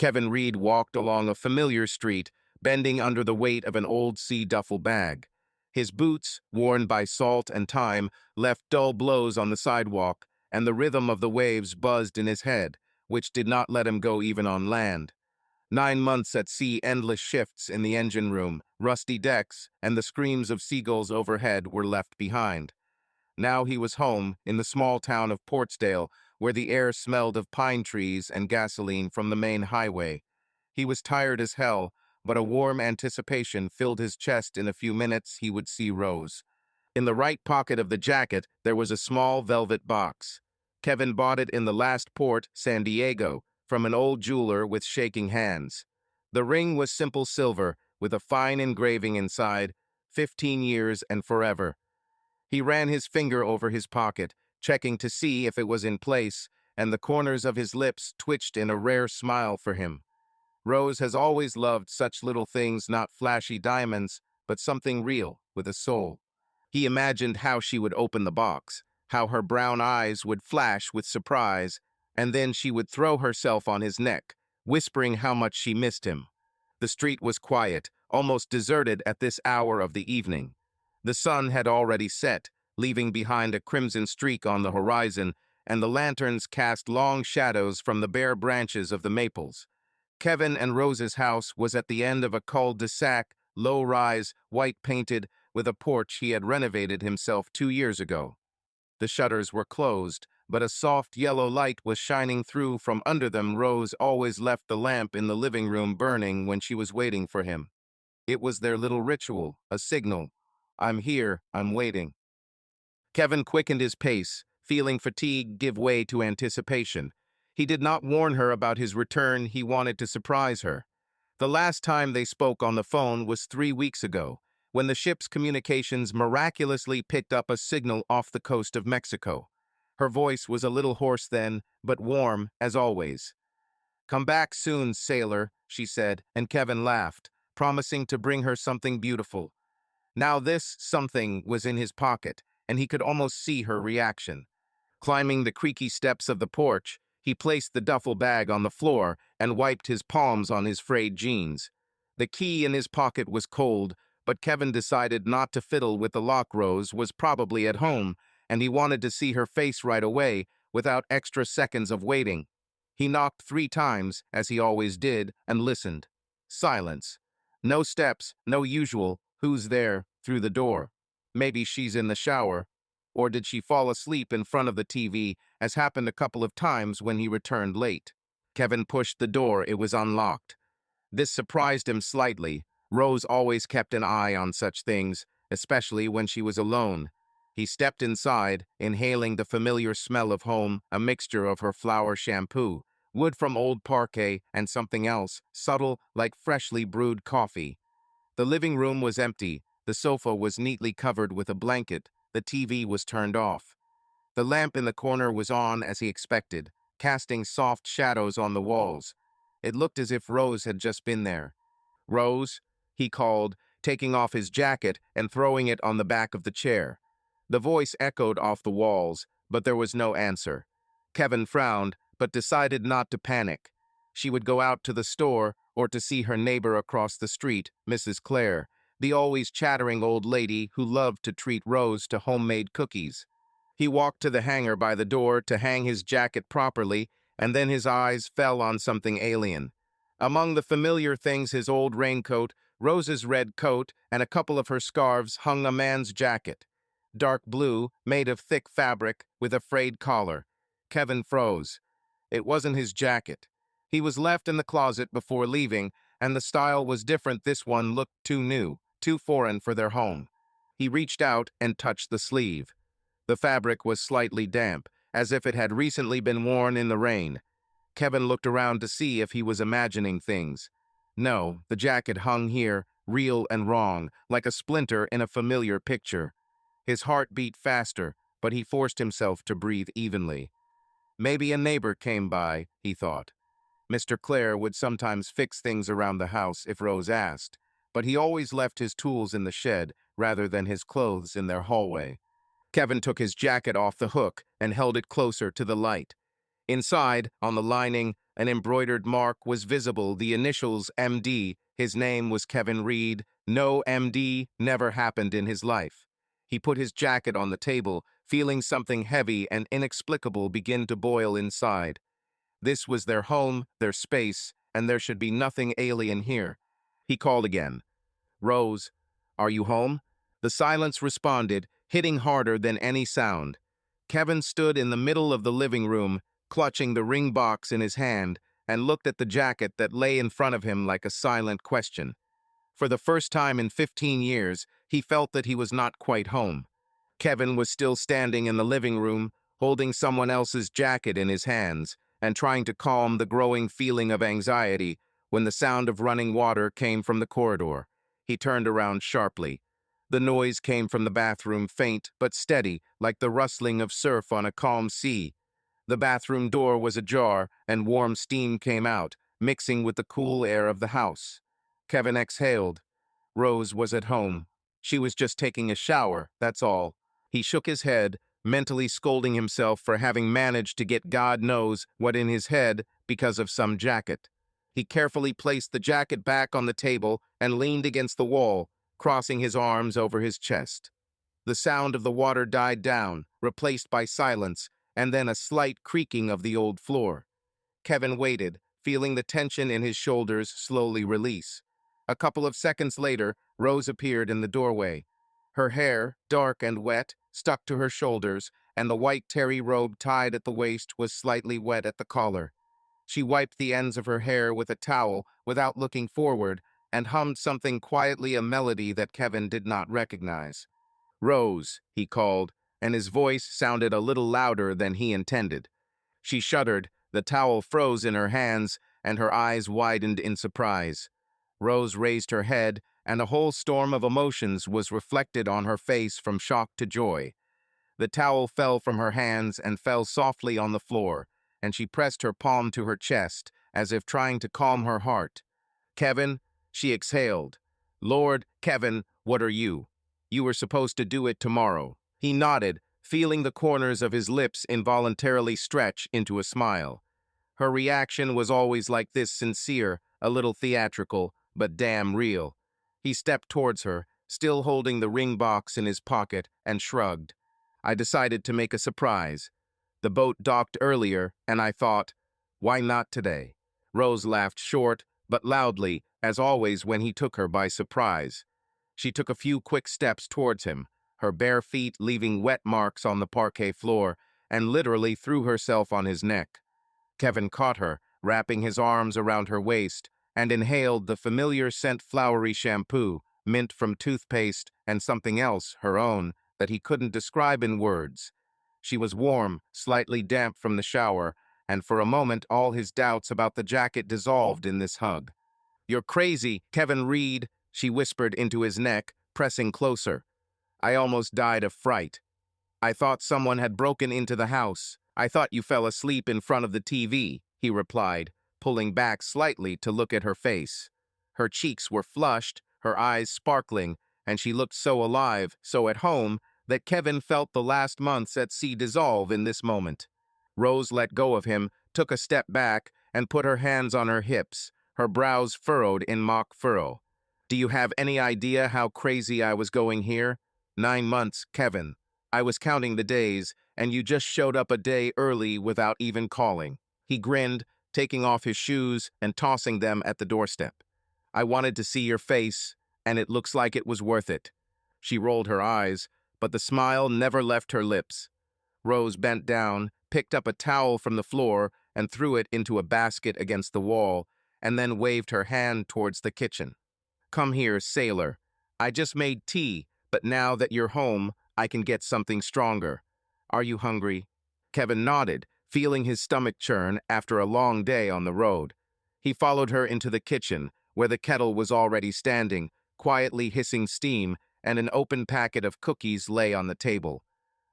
Kevin Reed walked along a familiar street, bending under the weight of an old sea duffel bag. His boots, worn by salt and time, left dull blows on the sidewalk, and the rhythm of the waves buzzed in his head, which did not let him go even on land. 9 months at sea, endless shifts in the engine room, rusty decks, and the screams of seagulls overhead were left behind. Now he was home in the small town of Portsdale, where the air smelled of pine trees and gasoline from the main highway. He was tired as hell, but a warm anticipation filled his chest. In a few minutes he would see Rose. In the right pocket of the jacket there was a small velvet box. Kevin bought it in the last port, San Diego, from an old jeweler with shaking hands. The ring was simple silver, with a fine engraving inside, 15 years and forever. He ran his finger over his pocket, checking to see if it was in place, and the corners of his lips twitched in a rare smile for him. Rose has always loved such little things, not flashy diamonds, but something real, with a soul. He imagined how she would open the box, how her brown eyes would flash with surprise, and then she would throw herself on his neck, whispering how much she missed him. The street was quiet, almost deserted at this hour of the evening. The sun had already set, leaving behind a crimson streak on the horizon, and the lanterns cast long shadows from the bare branches of the maples. Kevin and Rose's house was at the end of a cul-de-sac, low-rise, white-painted, with a porch he had renovated himself 2 years ago. The shutters were closed, but a soft yellow light was shining through from under them. Rose always left the lamp in the living room burning when she was waiting for him. It was their little ritual, a signal. I'm here, I'm waiting. Kevin quickened his pace, feeling fatigue give way to anticipation. He did not warn her about his return. He wanted to surprise her. The last time they spoke on the phone was 3 weeks ago, when the ship's communications miraculously picked up a signal off the coast of Mexico. Her voice was a little hoarse then, but warm, as always. "Come back soon, sailor," she said, and Kevin laughed, promising to bring her something beautiful. Now this something was in his pocket, and he could almost see her reaction. Climbing the creaky steps of the porch, he placed the duffel bag on the floor and wiped his palms on his frayed jeans. The key in his pocket was cold, but Kevin decided not to fiddle with the lock. Rose was probably at home, and he wanted to see her face right away, without extra seconds of waiting. He knocked 3 times, as he always did, and listened. Silence. No steps, no usual, "Who's there?" through the door. Maybe she's in the shower. Or did she fall asleep in front of the TV, as happened a couple of times when he returned late? Kevin pushed the door. It was unlocked. This surprised him slightly. Rose always kept an eye on such things, especially when she was alone. He stepped inside, inhaling the familiar smell of home, a mixture of her flower shampoo, wood from old parquet, and something else, subtle like freshly brewed coffee. The living room was empty. The sofa was neatly covered with a blanket. The TV was turned off. The lamp in the corner was on as he expected, casting soft shadows on the walls. It looked as if Rose had just been there. "Rose," he called, taking off his jacket and throwing it on the back of the chair. The voice echoed off the walls, but there was no answer. Kevin frowned, but decided not to panic. She would go out to the store or to see her neighbor across the street, Mrs. Clare, the always chattering old lady who loved to treat Rose to homemade cookies. He walked to the hanger by the door to hang his jacket properly, and then his eyes fell on something alien. Among the familiar things, his old raincoat, Rose's red coat, and a couple of her scarves, hung a man's jacket. Dark blue, made of thick fabric, with a frayed collar. Kevin froze. It wasn't his jacket. He was left in the closet before leaving, and the style was different. This one looked too new, too foreign for their home. He reached out and touched the sleeve. The fabric was slightly damp, as if it had recently been worn in the rain. Kevin looked around to see if he was imagining things. No, the jacket hung here, real and wrong, like a splinter in a familiar picture. His heart beat faster, but he forced himself to breathe evenly. Maybe a neighbor came by, he thought. Mr. Clare would sometimes fix things around the house if Rose asked, but he always left his tools in the shed rather than his clothes in their hallway. Kevin took his jacket off the hook and held it closer to the light. Inside, on the lining, An embroidered mark was visible, the initials MD. His name was Kevin Reed. No MD never happened in his life. He put his jacket on the table, feeling something heavy and inexplicable begin to boil inside. This was their home, their space, and there should be nothing alien here. He called again. Rose, are you home? The silence responded, hitting harder than any sound. Kevin stood in the middle of the living room, clutching the ring box in his hand, and looked at the jacket that lay in front of him like a silent question. For the first time in 15 years, he felt that he was not quite home. Kevin was still standing in the living room, holding someone else's jacket in his hands, and trying to calm the growing feeling of anxiety when the sound of running water came from the corridor. He turned around sharply. The noise came from the bathroom, faint but steady, like the rustling of surf on a calm sea. The bathroom door was ajar, and warm steam came out, mixing with the cool air of the house. Kevin exhaled. Rose was at home. She was just taking a shower, that's all. He shook his head, mentally scolding himself for having managed to get God knows what in his head because of some jacket. He carefully placed the jacket back on the table and leaned against the wall, crossing his arms over his chest. The sound of the water died down, replaced by silence, and then a slight creaking of the old floor. Kevin waited, feeling the tension in his shoulders slowly release. A couple of seconds later, Rose appeared in the doorway. Her hair, dark and wet, stuck to her shoulders, and the white terry robe tied at the waist was slightly wet at the collar. She wiped the ends of her hair with a towel without looking forward and hummed something quietly, a melody that Kevin did not recognize. Rose, he called, and his voice sounded a little louder than he intended. She shuddered, the towel froze in her hands, and her eyes widened in surprise. Rose raised her head, and a whole storm of emotions was reflected on her face from shock to joy. The towel fell from her hands and fell softly on the floor, and she pressed her palm to her chest, as if trying to calm her heart. Kevin, she exhaled. Lord, Kevin, what are you? You were supposed to do it tomorrow. He nodded, feeling the corners of his lips involuntarily stretch into a smile. Her reaction was always like this, sincere, a little theatrical, but damn real. He stepped towards her, still holding the ring box in his pocket, and shrugged. I decided to make a surprise. The boat docked earlier, and I thought, why not today? Rose laughed short, but loudly, as always when he took her by surprise. She took a few quick steps towards him, her bare feet leaving wet marks on the parquet floor, and literally threw herself on his neck. Kevin caught her, wrapping his arms around her waist, and inhaled the familiar scent flowery shampoo, mint from toothpaste, and something else, her own, that he couldn't describe in words. She was warm, slightly damp from the shower, and for a moment all his doubts about the jacket dissolved in this hug. You're crazy, Kevin Reed, she whispered into his neck, pressing closer. I almost died of fright. I thought someone had broken into the house. I thought you fell asleep in front of the TV, he replied, pulling back slightly to look at her face. Her cheeks were flushed, her eyes sparkling, and she looked so alive, so at home, that Kevin felt the last months at sea dissolve in this moment. Rose let go of him, took a step back, and put her hands on her hips, her brows furrowed in mock furrow. Do you have any idea how crazy I was going here? 9 months, Kevin. I was counting the days, and you just showed up a day early without even calling. He grinned, taking off his shoes and tossing them at the doorstep. I wanted to see your face, and it looks like it was worth it. She rolled her eyes, but the smile never left her lips. Rose bent down, picked up a towel from the floor, and threw it into a basket against the wall, and then waved her hand towards the kitchen. Come here, sailor. I just made tea, but now that you're home, I can get something stronger. Are you hungry? Kevin nodded, feeling his stomach churn after a long day on the road. He followed her into the kitchen, where the kettle was already standing, quietly hissing steam, and an open packet of cookies lay on the table.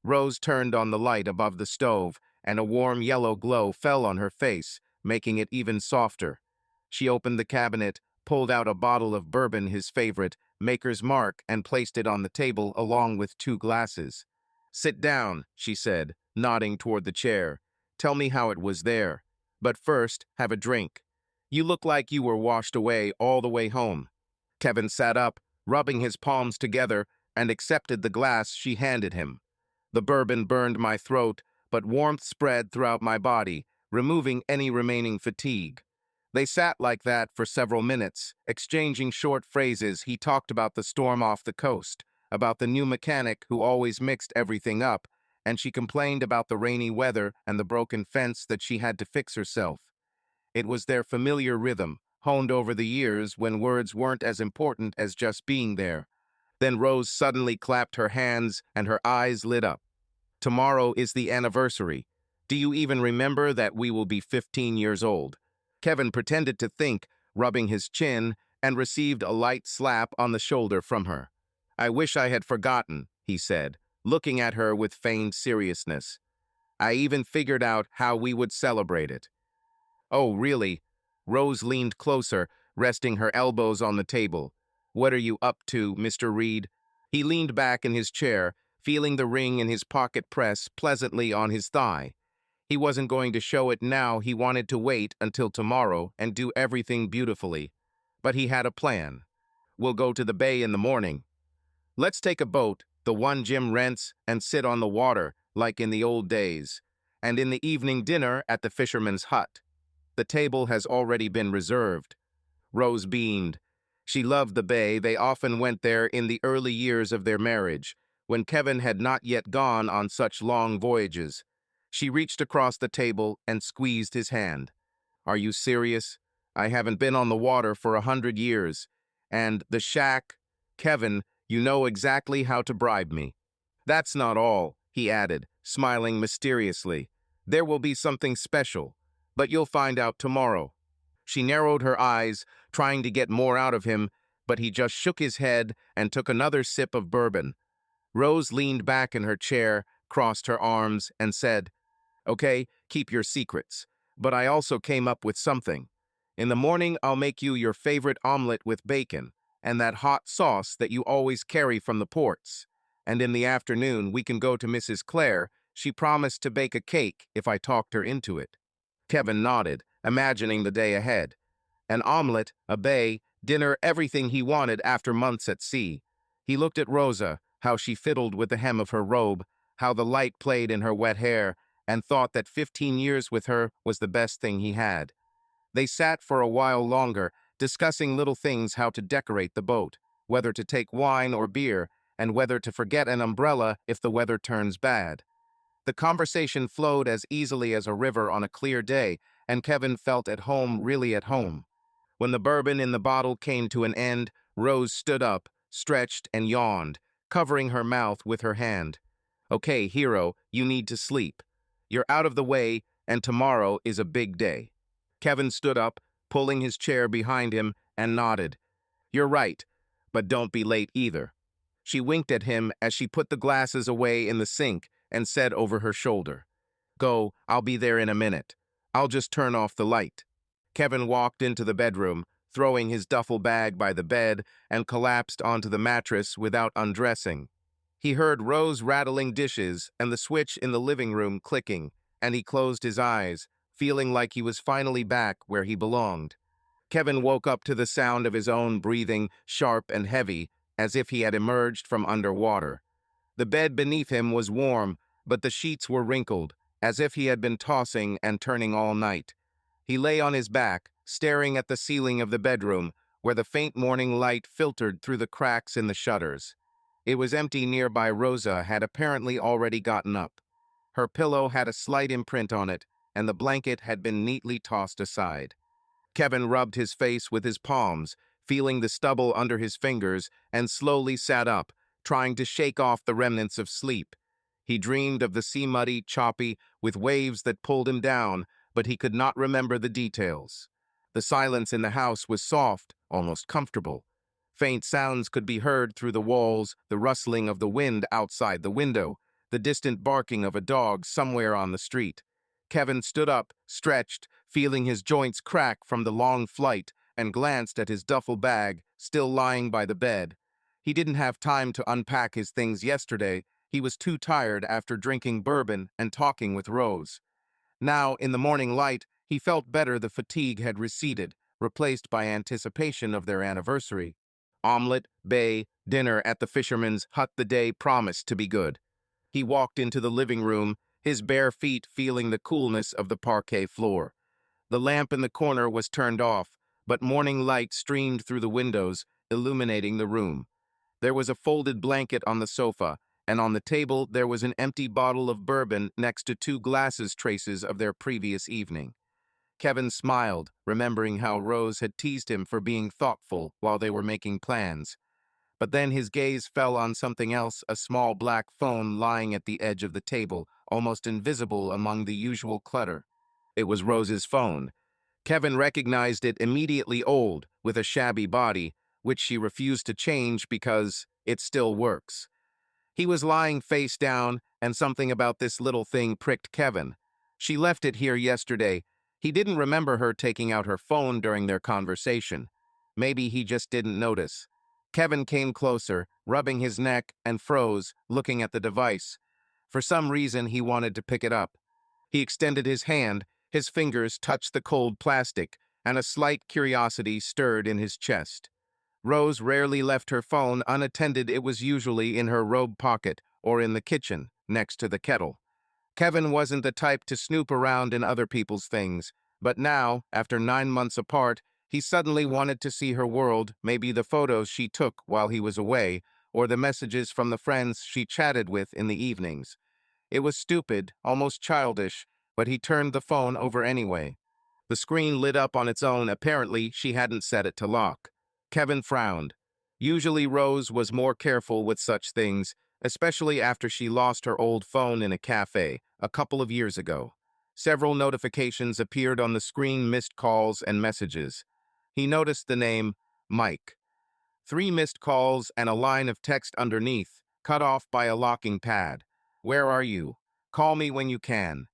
Rose turned on the light above the stove, and a warm yellow glow fell on her face, making it even softer. She opened the cabinet, pulled out a bottle of bourbon, his favorite, Maker's Mark, and placed it on the table along with 2 glasses. Sit down, she said, nodding toward the chair. Tell me how it was there. But first, have a drink. You look like you were washed away all the way home." Kevin sat up, rubbing his palms together, and accepted the glass she handed him. The bourbon burned my throat, but warmth spread throughout my body, removing any remaining fatigue. They sat like that for several minutes, exchanging short phrases. He talked about the storm off the coast, about the new mechanic who always mixed everything up, and she complained about the rainy weather and the broken fence that she had to fix herself. It was their familiar rhythm, honed over the years when words weren't as important as just being there. Then Rose suddenly clapped her hands and her eyes lit up. "Tomorrow is the anniversary. Do you even remember that we will be 15 years old?" Kevin pretended to think, rubbing his chin, and received a light slap on the shoulder from her. "I wish I had forgotten," he said, looking at her with feigned seriousness. "I even figured out how we would celebrate it." "Oh, really?" Rose leaned closer, resting her elbows on the table. "What are you up to, Mr. Reed?" He leaned back in his chair, feeling the ring in his pocket press pleasantly on his thigh. He wasn't going to show it now. He wanted to wait until tomorrow and do everything beautifully. But he had a plan. "We'll go to the bay in the morning. Let's take a boat, the one Jim rents, and sit on the water, like in the old days. And in the evening dinner at the fisherman's hut. The table has already been reserved." Rose beamed. She loved the bay. They often went there in the early years of their marriage, when Kevin had not yet gone on such long voyages. She reached across the table and squeezed his hand. "Are you serious? I haven't been on the water for 100 years. And the shack, Kevin, you know exactly how to bribe me." "That's not all," he added, smiling mysteriously. "There will be something special, but you'll find out tomorrow." She narrowed her eyes, trying to get more out of him, but he just shook his head and took another sip of bourbon. Rose leaned back in her chair, crossed her arms, and said, "Okay, keep your secrets. But I also came up with something. In the morning, I'll make you your favorite omelet with bacon and that hot sauce that you always carry from the ports. And in the afternoon, we can go to Mrs. Clare. She promised to bake a cake if I talked her into it." Kevin nodded, imagining the day ahead. An omelet, a bay, dinner, everything he wanted after months at sea. He looked at Rosa, how she fiddled with the hem of her robe, how the light played in her wet hair, and thought that 15 years with her was the best thing he had. They sat for a while longer, discussing little things, how to decorate the boat, whether to take wine or beer, and whether to forget an umbrella if the weather turns bad. The conversation flowed as easily as a river on a clear day, and Kevin felt at home, really at home. When the bourbon in the bottle came to an end, Rose stood up, stretched, and yawned, covering her mouth with her hand. "Okay, hero, you need to sleep. You're out of the way, and tomorrow is a big day." Kevin stood up, pulling his chair behind him, and nodded. "You're right, but don't be late either." She winked at him as she put the glasses away in the sink and said over her shoulder, "Go, I'll be there in a minute. I'll just turn off the light." Kevin walked into the bedroom, throwing his duffel bag by the bed, and collapsed onto the mattress without undressing. He heard Rose rattling dishes and the switch in the living room clicking, and he closed his eyes, feeling like he was finally back where he belonged. Kevin woke up to the sound of his own breathing, sharp and heavy, as if he had emerged from underwater. The bed beneath him was warm, but the sheets were wrinkled, as if he had been tossing and turning all night. He lay on his back, staring at the ceiling of the bedroom, where the faint morning light filtered through the cracks in the shutters. It was empty nearby. Rosa had apparently already gotten up. Her pillow had a slight imprint on it, and the blanket had been neatly tossed aside. Kevin rubbed his face with his palms, feeling the stubble under his fingers, and slowly sat up, trying to shake off the remnants of sleep. He dreamed of the sea muddy, choppy, with waves that pulled him down, but he could not remember the details. The silence in the house was soft, almost comfortable. Faint sounds could be heard through the walls, the rustling of the wind outside the window, the distant barking of a dog somewhere on the street. Kevin stood up, stretched, feeling his joints crack from the long flight, and glanced at his duffel bag, still lying by the bed. He didn't have time to unpack his things yesterday. He was too tired after drinking bourbon and talking with Rose. Now, in the morning light, He felt better. The fatigue had receded, replaced by anticipation of their anniversary. Omelette, bay, dinner at the fisherman's hut. The day promised to be good. He walked into the living room, his bare feet feeling the coolness of the parquet floor. The lamp in the corner was turned off, but morning light streamed through the windows, illuminating the room. There was a folded blanket on the sofa, and on the table there was an empty bottle of bourbon next to two glasses, traces of their previous evening. Kevin smiled, remembering how Rose had teased him for being thoughtful while they were making plans. But then his gaze fell on something else, a small black phone lying at the edge of the table, almost invisible among the usual clutter. It was Rose's phone. Kevin recognized it immediately. Old, with a shabby body, which she refused to change because it still works. He was lying face down, and something about this little thing pricked Kevin. She left it here yesterday. He didn't remember her taking out her phone during their conversation. Maybe he just didn't notice. Kevin came closer, rubbing his neck, and froze, looking at the device. For some reason, he wanted to pick it up. He extended his hand, his fingers touched the cold plastic, and a slight curiosity stirred in his chest. Rose rarely left her phone unattended. It was usually in her robe pocket or in the kitchen, next to the kettle. Kevin wasn't the type to snoop around in other people's things, but now, after 9 months apart, he suddenly wanted to see her world, maybe the photos she took while he was away, or the messages from the friends she chatted with in the evenings. It was stupid, almost childish, but he turned the phone over anyway. The screen lit up on its own. Apparently, she hadn't set it to lock. Kevin frowned. Usually Rose was more careful with such things, especially after she lost her old phone in a cafe a couple of years ago. Several notifications appeared on the screen, missed calls and messages. He noticed the name Mike. 3 missed calls and a line of text underneath, cut off by a locking pad. Where are you? Call me when you can.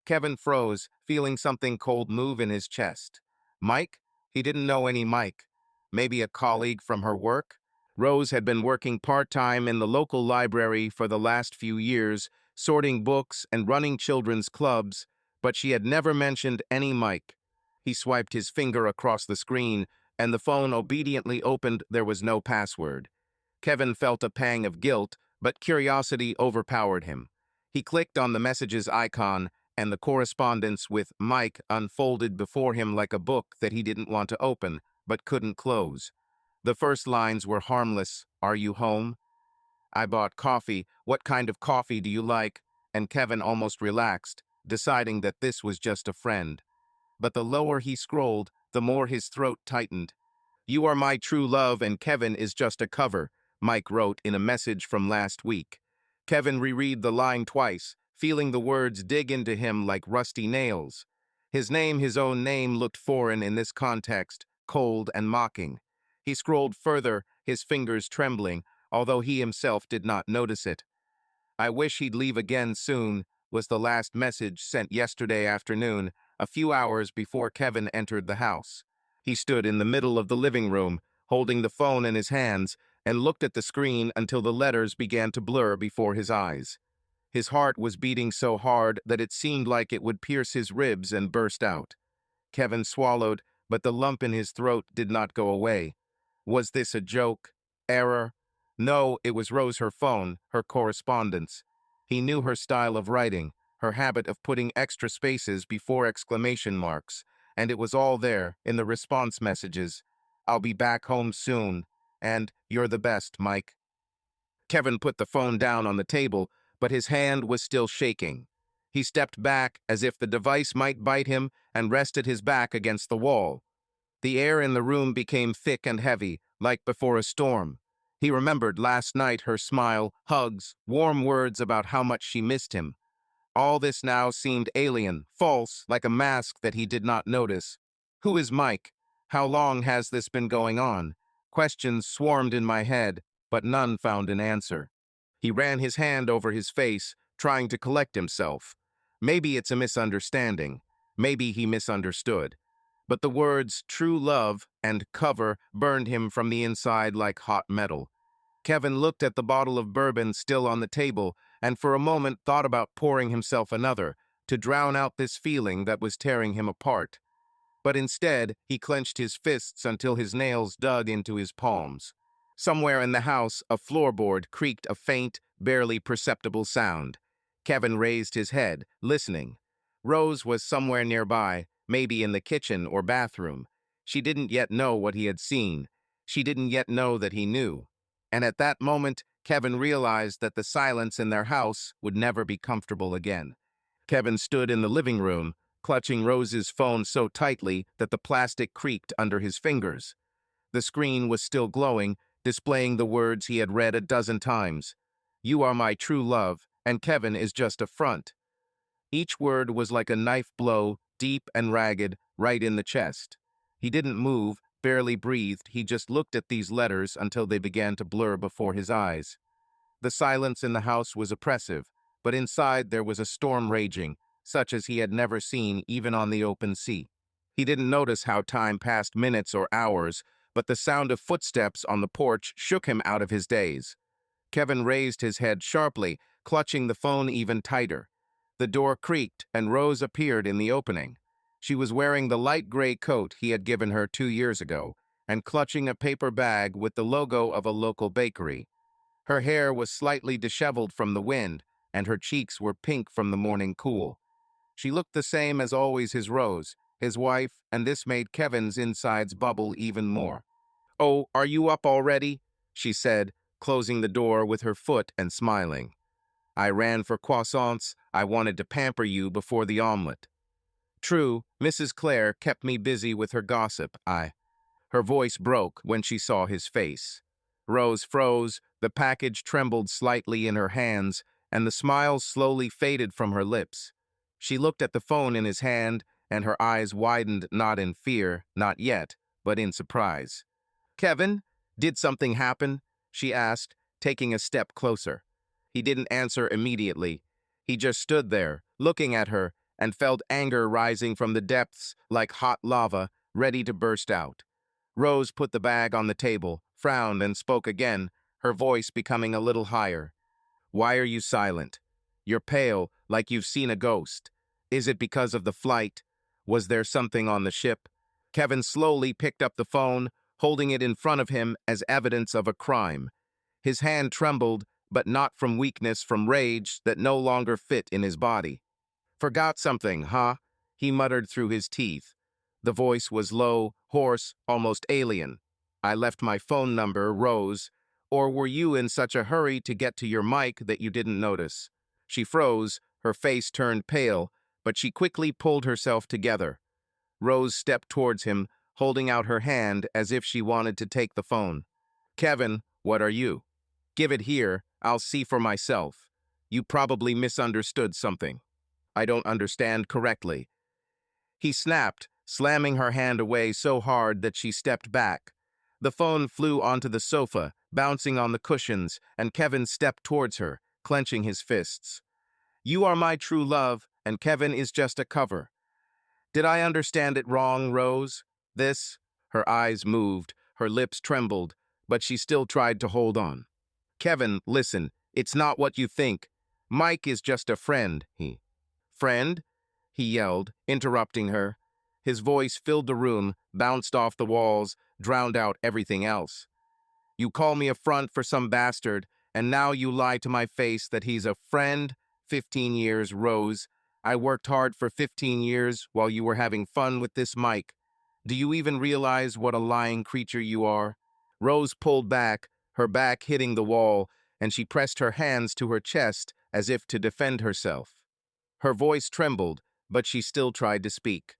Kevin froze, feeling something cold move in his chest. Mike? He didn't know any Mike. Maybe a colleague from her work? Rose had been working part-time in the local library for the last few years, sorting books and running children's clubs, but she had never mentioned any Mike. He swiped his finger across the screen, and the phone obediently opened. There was no password. Kevin felt a pang of guilt, but curiosity overpowered him. He clicked on the messages icon, and the correspondence with Mike unfolded before him like a book that he didn't want to open, but couldn't close. The first lines were harmless. Are you home? I bought coffee. What kind of coffee do you like? And Kevin almost relaxed, deciding that this was just a friend. But the lower he scrolled, the more his throat tightened. You are my true love and Kevin is just a cover, Mike wrote in a message from last week. Kevin reread the line twice, feeling the words dig into him like rusty nails. His name, his own name, looked foreign in this context, cold and mocking. He scrolled further, his fingers trembling, although he himself did not notice it. I wish he'd leave again soon, was the last message sent yesterday afternoon, a few hours before Kevin entered the house. He stood in the middle of the living room, holding the phone in his hands, and looked at the screen until the letters began to blur before his eyes. His heart was beating so hard that it seemed like it would pierce his ribs and burst out. Kevin swallowed, but the lump in his throat did not go away. Was this a joke? Error? No, it was Rose, her phone, her correspondence. He knew her style of writing, her habit of putting extra spaces before exclamation marks, and it was all there in the response messages. I'll be back home soon, and you're the best, Mike. Kevin put the phone down on the table, but his hand was still shaking. He stepped back as if the device might bite him and rested his back against the wall. The air in the room became thick and heavy, like before a storm. He remembered last night, her smile, hugs, warm words about how much she missed him. All this now seemed alien, false, like a mask that he did not notice. Who is Mike? How long has this been going on? Questions swarmed in my head, but none found an answer. He ran his hand over his face, trying to collect himself. Maybe it's a misunderstanding. Maybe he misunderstood. But the words true love and cover burned him from the inside like hot metal. Kevin looked at the bottle of bourbon still on the table and for a moment thought about pouring himself another, to drown out this feeling that was tearing him apart. But instead, he clenched his fists until his nails dug into his palms. Somewhere in the house, a floorboard creaked a faint, barely perceptible sound. Kevin raised his head, listening. Rose was somewhere nearby, maybe in the kitchen or bathroom. She didn't yet know what he had seen. She didn't yet know that he knew. And at that moment, Kevin realized that the silence in their house would never be comfortable again. Kevin stood in the living room, clutching Rose's phone so tightly that the plastic creaked under his fingers. The screen was still glowing, displaying the words he had read a dozen times. "You are my true love, and Kevin is just a front." Each word was like a knife blow, deep and ragged, right in the chest. He didn't move, barely breathed, he just looked at these letters until they began to blur before his eyes. The silence in the house was oppressive, but inside there was a storm raging, such as he had never seen even on the open sea. He didn't notice how time passed minutes or hours, but the sound of footsteps on the porch shook him out of his daze. Kevin raised his head sharply, clutching the phone even tighter. The door creaked, and Rose appeared in the opening. She was wearing the light gray coat he had given her 2 years ago, and clutching a paper bag with the logo of a local bakery. Her hair was slightly disheveled from the wind, and her cheeks were pink from the morning cool. She looked the same as always his Rose, his wife, and this made Kevin's insides bubble even more. "Oh, are you up already?" she said, closing the door with her foot and smiling. "I ran for croissants. I wanted to pamper you before the omelet." True, Mrs. Clare kept me busy with her gossip. Her voice broke when she saw his face. Rose froze, the package trembled slightly in her hands, and the smile slowly faded from her lips. She looked at the phone in his hand, and her eyes widened not in fear, not yet, but in surprise. "Kevin, did something happen?" she asked, taking a step closer. He didn't answer immediately. He just stood there, looking at her, and felt anger rising from the depths like hot lava, ready to burst out. Rose put the bag on the table, frowned, and spoke again, her voice becoming a little higher. "Why are you silent? You're pale, like you've seen a ghost. Is it because of the flight? Was there something on the ship?" Kevin slowly picked up the phone, holding it in front of him as evidence of a crime. His hand trembled, but not from weakness, from rage that no longer fit in his body. "Forgot something, huh?" he muttered through his teeth. The voice was low, hoarse, almost alien. "I left my phone number, Rose. Or were you in such a hurry to get to your mic that you didn't notice?" She froze, her face turned pale, but she quickly pulled herself together. Rose stepped towards him, holding out her hand as if she wanted to take the phone. "Kevin, what are you? Give it here, I'll see for myself. You probably misunderstood something. I don't understand correctly." He snapped, slamming her hand away so hard that she stepped back. The phone flew onto the sofa, bouncing on the cushions, and Kevin stepped towards her, clenching his fists. "You are my true love, and Kevin is just a cover. Did I understand it wrong, Rose? This?" Her eyes moved, her lips trembled, but she still tried to hold on. "Kevin, listen, it's not what you think. Mike is just a friend, Friend?" he yelled, interrupting her. His voice filled the room, bounced off the walls, drowned out everything else. "You call me a front for some bastard, and now you lie to my face that he's a friend? 15 years, Rose. I worked hard for 15 years while you were having fun with this Mike. Do you even realize what a lying creature you are?" Rose pulled back, her back hitting the wall, and she pressed her hands to her chest as if to defend herself. Her voice trembled, but she still tried to speak.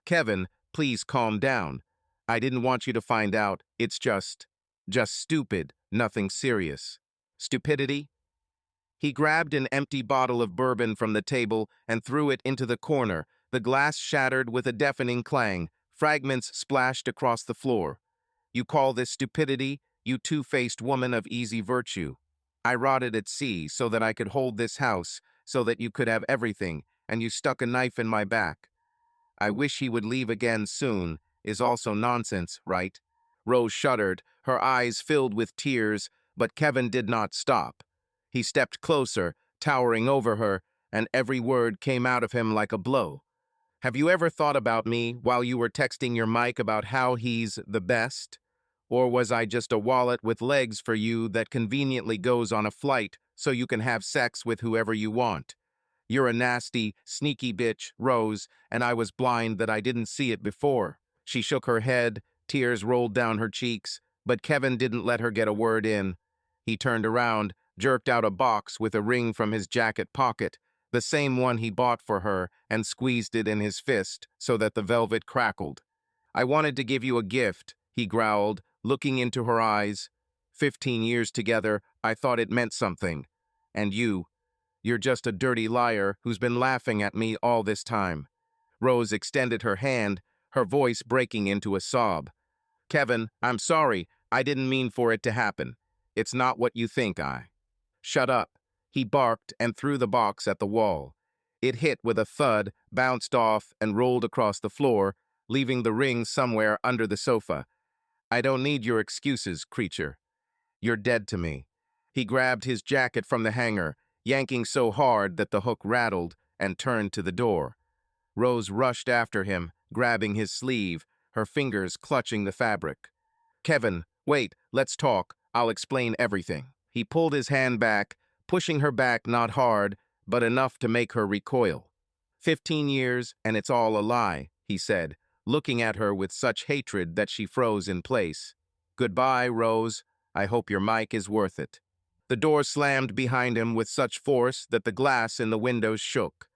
"Kevin, please calm down. I didn't want you to find out. It's just stupid, nothing serious." "Stupidity?" He grabbed an empty bottle of bourbon from the table and threw it into the corner. The glass shattered with a deafening clang. Fragments splashed across the floor. "You call this stupidity, you two-faced woman of easy virtue? I rotted at sea so that I could hold this house, so that you could have everything, and you stuck a knife in my back. I wish he would leave again soon, is also nonsense, right?" Rose shuddered, her eyes filled with tears, but Kevin did not stop. He stepped closer, towering over her, and every word came out of him like a blow. Have you ever thought about me while you were texting your Mike about how he's the best? Or was I just a wallet with legs for you that conveniently goes on a flight so you can have sex with whoever you want? You're a nasty, sneaky bitch, Rose, and I was blind that I didn't see it before. She shook her head, tears rolled down her cheeks, but Kevin didn't let her get a word in. He turned around, jerked out a box with a ring from his jacket pocket, the same one he bought for her, and squeezed it in his fist so that the velvet crackled. I wanted to give you a gift, he growled, looking into her eyes. 15 years together, I thought it meant something. And you're just a dirty liar who's been laughing at me all this time. Rose extended her hand, her voice breaking into a sob. Kevin, I'm sorry. I didn't mean for it to happen. It's not what you think, Shut up. He barked and threw the box at the wall. It hit with a thud, bounced off, and rolled across the floor, leaving the ring somewhere under the sofa. I don't need your excuses, creature. You're dead to me. He grabbed his jacket from the hanger, yanking so hard that the hook rattled, and turned to the door. Rose rushed after him, grabbing his sleeve, her fingers clutching the fabric. Kevin, wait, let's talk. I'll explain everything. He pulled his hand back, pushing her back not hard, but enough to make her recoil. 15 years, and it's all a lie, he said, looking at her with such hatred that she froze in place. Goodbye, Rose. I hope your Mike is worth it. The door slammed behind him with such force that the glass in the windows shook.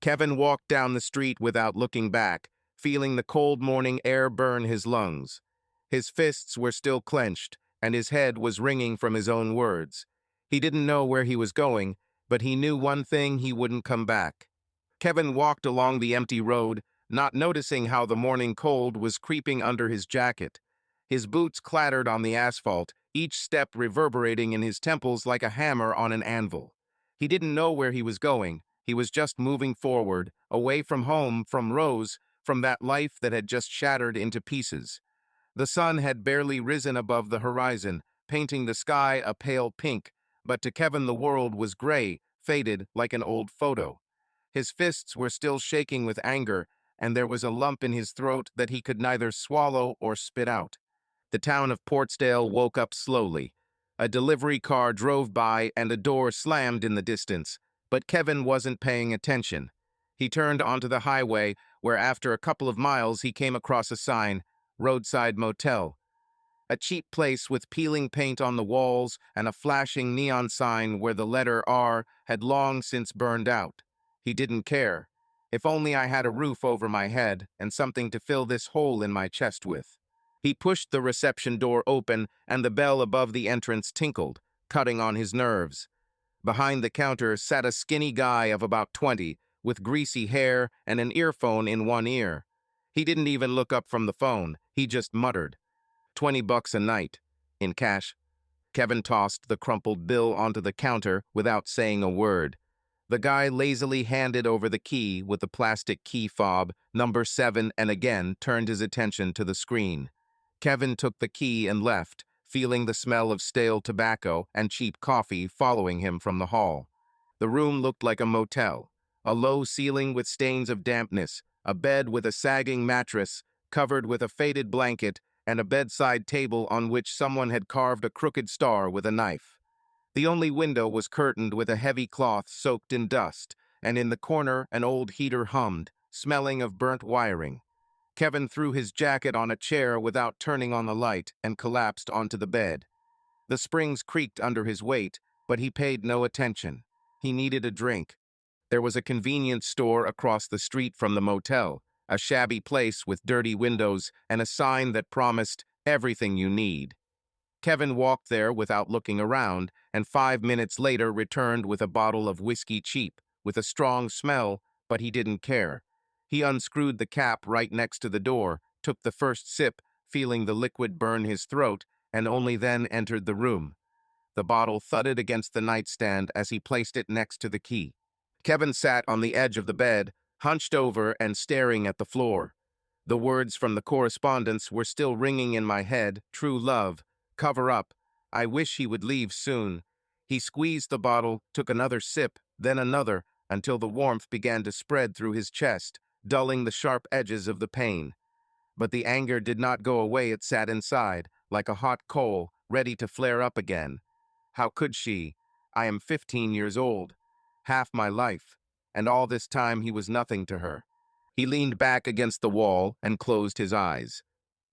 Kevin walked down the street without looking back, feeling the cold morning air burn his lungs. His fists were still clenched, and his head was ringing from his own words. He didn't know where he was going, but he knew one thing: he wouldn't come back. Kevin walked along the empty road, not noticing how the morning cold was creeping under his jacket. His boots clattered on the asphalt, each step reverberating in his temples like a hammer on an anvil. He didn't know where he was going. He was just moving forward, away from home, from Rose, from that life that had just shattered into pieces. The sun had barely risen above the horizon, painting the sky a pale pink, but to Kevin the world was gray, faded like an old photo. His fists were still shaking with anger, and there was a lump in his throat that he could neither swallow or spit out. The town of Portsdale woke up slowly. A delivery car drove by and a door slammed in the distance, but Kevin wasn't paying attention. He turned onto the highway, where after a couple of miles he came across a sign, Roadside Motel. A cheap place with peeling paint on the walls and a flashing neon sign where the letter R had long since burned out. He didn't care. If only I had a roof over my head and something to fill this hole in my chest with. He pushed the reception door open, and the bell above the entrance tinkled, cutting on his nerves. Behind the counter sat a skinny guy of about 20, with greasy hair and an earphone in one ear. He didn't even look up from the phone. He just muttered, $20 a night. In cash. Kevin tossed the crumpled bill onto the counter without saying a word. The guy lazily handed over the key with the plastic key fob, number 7, and again turned his attention to the screen. Kevin took the key and left, feeling the smell of stale tobacco and cheap coffee following him from the hall. The room looked like a motel. A low ceiling with stains of dampness, a bed with a sagging mattress covered with a faded blanket, and a bedside table on which someone had carved a crooked star with a knife. The only window was curtained with a heavy cloth soaked in dust, and in the corner an old heater hummed, smelling of burnt wiring. Kevin threw his jacket on a chair without turning on the light and collapsed onto the bed. The springs creaked under his weight, but he paid no attention. He needed a drink. There was a convenience store across the street from the motel, a shabby place with dirty windows and a sign that promised everything you need. Kevin walked there without looking around, and 5 minutes later returned with a bottle of whiskey cheap, with a strong smell, but he didn't care. He unscrewed the cap right next to the door, took the first sip, feeling the liquid burn his throat, and only then entered the room. The bottle thudded against the nightstand as he placed it next to the key. Kevin sat on the edge of the bed, hunched over and staring at the floor. The words from the correspondence were still ringing in my head: true love, cover up, I wish he would leave soon. He squeezed the bottle, took another sip, then another, until the warmth began to spread through his chest, dulling the sharp edges of the pain. But the anger did not go away. It sat inside, like a hot coal, ready to flare up again. How could she? I am 15 years old, half my life, and all this time he was nothing to her. He leaned back against the wall and closed his eyes.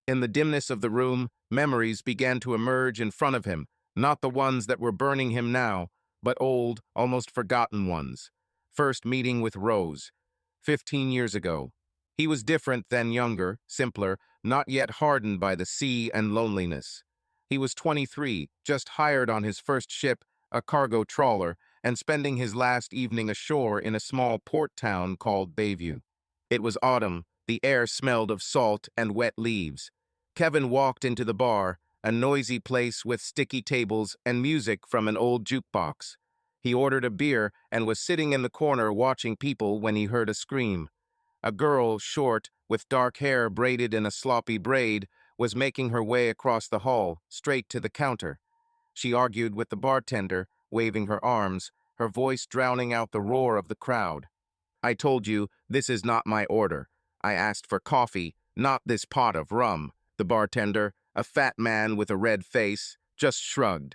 In the dimness of the room, memories began to emerge in front of him, not the ones that were burning him now, but old, almost forgotten ones. First meeting with Rose, 15 years ago. He was different than younger, simpler, not yet hardened by the sea and loneliness. He was 23, just hired on his first ship, a cargo trawler, and spending his last evening ashore in a small port town called Bayview. It was autumn. The air smelled of salt and wet leaves. Kevin walked into the bar, a noisy place with sticky tables and music from an old jukebox. He ordered a beer and was sitting in the corner watching people when he heard a scream. A girl, short, with dark hair braided in a sloppy braid, was making her way across the hall, straight to the counter. She argued with the bartender, waving her arms, her voice drowning out the roar of the crowd. I told you, this is not my order. I asked for coffee, not this pot of rum. The bartender, a fat man with a red face, just shrugged.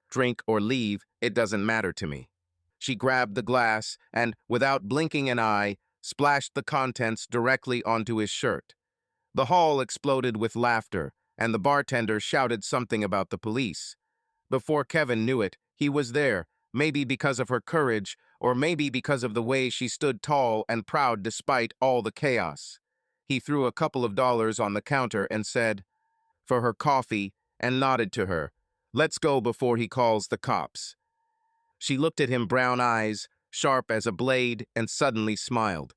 Drink or leave, it doesn't matter to me. She grabbed the glass and, without blinking an eye, splashed the contents directly onto his shirt. The hall exploded with laughter, and the bartender shouted something about the police. Before Kevin knew it, he was there, maybe because of her courage, or maybe because of the way she stood tall and proud despite all the chaos. He threw a couple of dollars on the counter and said, "For her coffee," and nodded to her. "Let's go before he calls the cops." She looked at him, brown eyes, sharp as a blade, and suddenly smiled.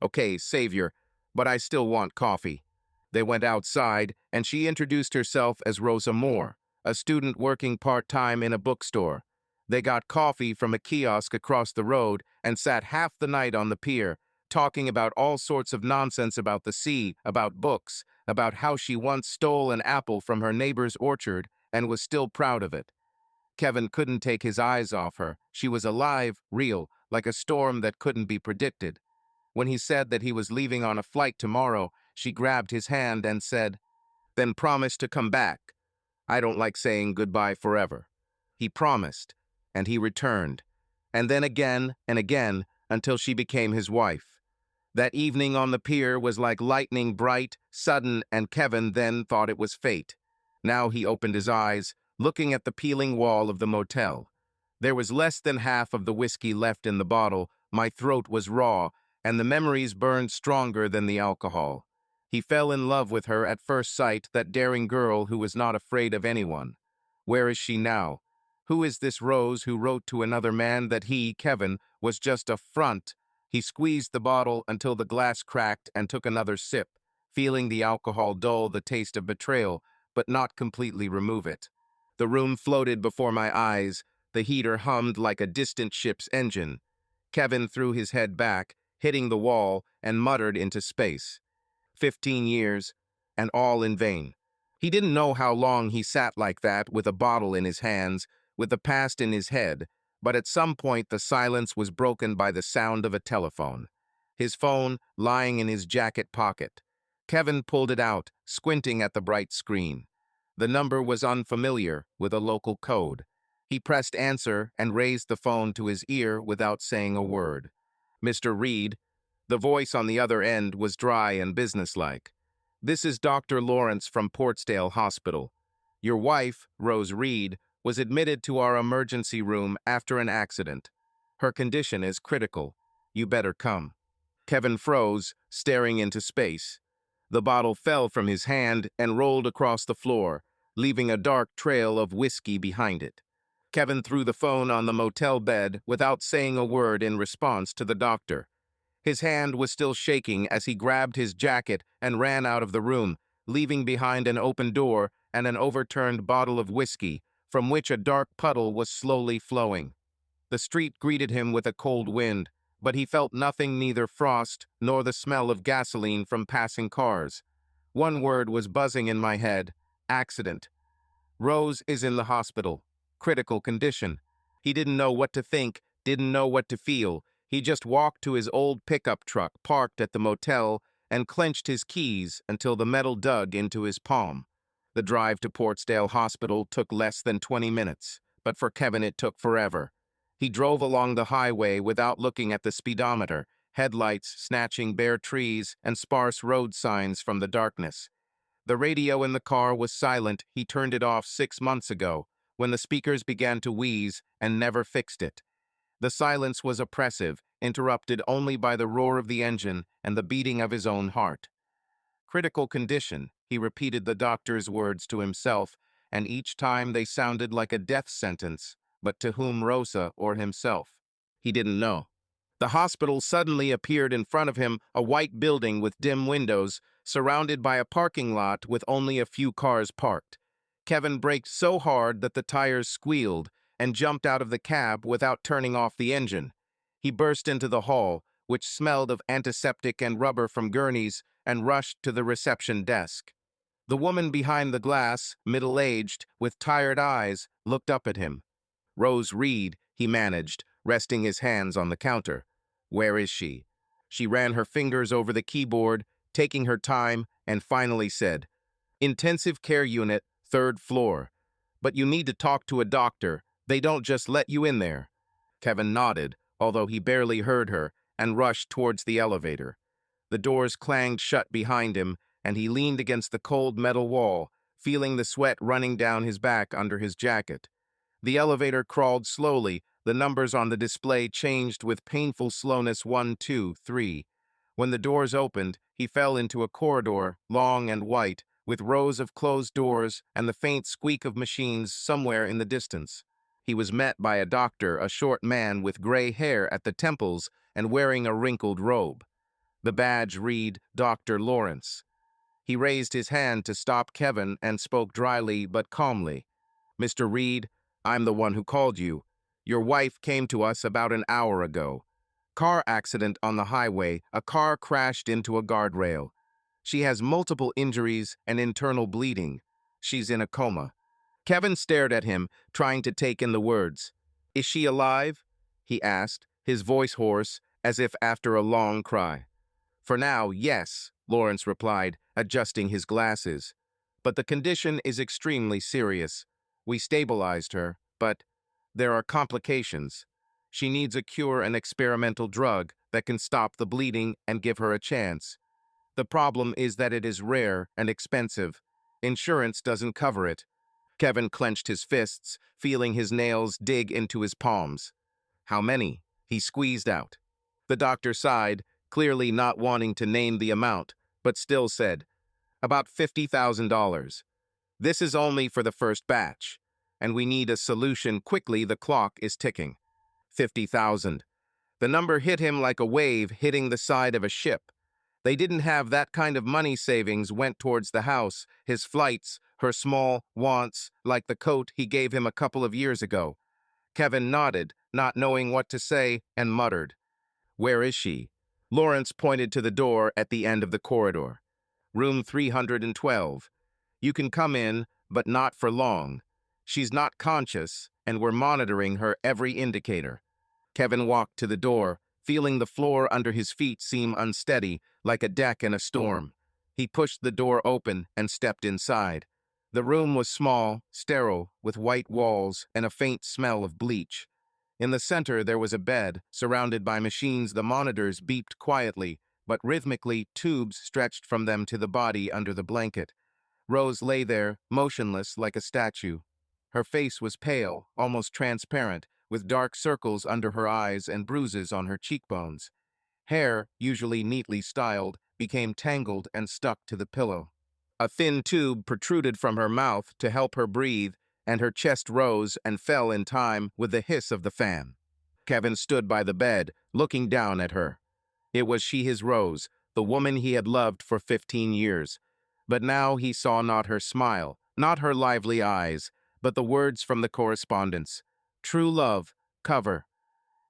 "Okay, savior, but I still want coffee." They went outside, and she introduced herself as Rosa Moore, a student working part-time in a bookstore. They got coffee from a kiosk across the road and sat half the night on the pier, talking about all sorts of nonsense about the sea, about books, about how she once stole an apple from her neighbor's orchard and was still proud of it. Kevin couldn't take his eyes off her. She was alive, real, like a storm that couldn't be predicted. When he said that he was leaving on a flight tomorrow, she grabbed his hand and said, "Then promise to come back. I don't like saying goodbye forever." He promised, and he returned, and then again and again until she became his wife. That evening on the pier was like lightning, bright, sudden, and Kevin then thought it was fate. Now he opened his eyes, looking at the peeling wall of the motel. There was less than half of the whiskey left in the bottle, my throat was raw, and the memories burned stronger than the alcohol. He fell in love with her at first sight, that daring girl who was not afraid of anyone. Where is she now? Who is this Rose who wrote to another man that he, Kevin, was just a front? He squeezed the bottle until the glass cracked and took another sip, feeling the alcohol dull the taste of betrayal, but not completely remove it. The room floated before my eyes. The heater hummed like a distant ship's engine. Kevin threw his head back, hitting the wall, and muttered into space. 15 years, and all in vain. He didn't know how long he sat like that, with a bottle in his hands, with the past in his head, but at some point the silence was broken by the sound of a telephone. His phone lying in his jacket pocket. Kevin pulled it out, squinting at the bright screen. The number was unfamiliar, with a local code. He pressed answer and raised the phone to his ear without saying a word. "Mr. Reed." The voice on the other end was dry and businesslike. "This is Dr. Lawrence from Portsdale Hospital. Your wife, Rose Reed, was admitted to our emergency room after an accident. Her condition is critical. You better come." Kevin froze, staring into space. The bottle fell from his hand and rolled across the floor, leaving a dark trail of whiskey behind it. Kevin threw the phone on the motel bed without saying a word in response to the doctor. His hand was still shaking as he grabbed his jacket and ran out of the room, leaving behind an open door and an overturned bottle of whiskey, from which a dark puddle was slowly flowing. The street greeted him with a cold wind, but he felt nothing, neither frost nor the smell of gasoline from passing cars. One word was buzzing in my head: accident. Rose is in the hospital. Critical condition. He didn't know what to think, didn't know what to feel. He just walked to his old pickup truck parked at the motel and clenched his keys until the metal dug into his palm. The drive to Portsdale Hospital took less than 20 minutes, but for Kevin it took forever. He drove along the highway without looking at the speedometer, headlights snatching bare trees and sparse road signs from the darkness. The radio in the car was silent. He turned it off 6 months ago, when the speakers began to wheeze, and never fixed it. The silence was oppressive, interrupted only by the roar of the engine and the beating of his own heart. Critical condition, he repeated the doctor's words to himself, and each time they sounded like a death sentence, but to whom, Rosa or himself? He didn't know. The hospital suddenly appeared in front of him, a white building with dim windows, surrounded by a parking lot with only a few cars parked. Kevin braked so hard that the tires squealed and jumped out of the cab without turning off the engine. He burst into the hall, which smelled of antiseptic and rubber from gurneys, and rushed to the reception desk. The woman behind the glass, middle-aged, with tired eyes, looked up at him. "Rose Reed," he managed, resting his hands on the counter. "Where is she?" She ran her fingers over the keyboard, taking her time, and finally said, "Intensive care unit, 3rd floor. But you need to talk to a doctor. They don't just let you in there." Kevin nodded, although he barely heard her, and rushed towards the elevator. The doors clanged shut behind him, and he leaned against the cold metal wall, feeling the sweat running down his back under his jacket. The elevator crawled slowly. The numbers on the display changed with painful slowness: 1, 2, 3. When the doors opened, he fell into a corridor, long and white, with rows of closed doors and the faint squeak of machines somewhere in the distance. He was met by a doctor, a short man with gray hair at the temples and wearing a wrinkled robe. The badge read Dr. Lawrence. He raised his hand to stop Kevin and spoke dryly but calmly. "Mr. Reed, I'm the one who called you. Your wife came to us about an hour ago. Car accident on the highway. A car crashed into a guardrail. She has multiple injuries and internal bleeding. She's in a coma." Kevin stared at him, trying to take in the words. "Is she alive?" he asked, his voice hoarse, as if after a long cry. "For now, yes," Lawrence replied, adjusting his glasses. "But the condition is extremely serious. We stabilized her, but there are complications. She needs a cure, an experimental drug that can stop the bleeding and give her a chance. The problem is that it is rare and expensive. Insurance doesn't cover it." Kevin clenched his fists, feeling his nails dig into his palms. "How many?" he squeezed out. The doctor sighed, clearly not wanting to name the amount, but still said, "About $50,000. This is only for the first batch, and we need a solution quickly. The clock is ticking." 50,000. The number hit him like a wave hitting the side of a ship. They didn't have that kind of money. Savings went towards the house, his flights, her small wants, like the coat he gave him a couple of years ago. Kevin nodded, not knowing what to say, and muttered, "Where is she?" Lawrence pointed to the door at the end of the corridor. "Room 312. You can come in, but not for long. She's not conscious, and we're monitoring her every indicator." Kevin walked to the door, feeling the floor under his feet seem unsteady, like a deck in a storm. He pushed the door open and stepped inside. The room was small, sterile, with white walls and a faint smell of bleach. In the center there was a bed, surrounded by machines. The monitors beeped quietly, but rhythmically tubes stretched from them to the body under the blanket. Rose lay there, motionless like a statue. Her face was pale, almost transparent, with dark circles under her eyes and bruises on her cheekbones. Hair, usually neatly styled, became tangled and stuck to the pillow. A thin tube protruded from her mouth to help her breathe, and her chest rose and fell in time with the hiss of the fan. Kevin stood by the bed, looking down at her. It was she, his Rose, the woman he had loved for 15 years. But now he saw not her smile, not her lively eyes, but the words from the correspondence. "True love, cover."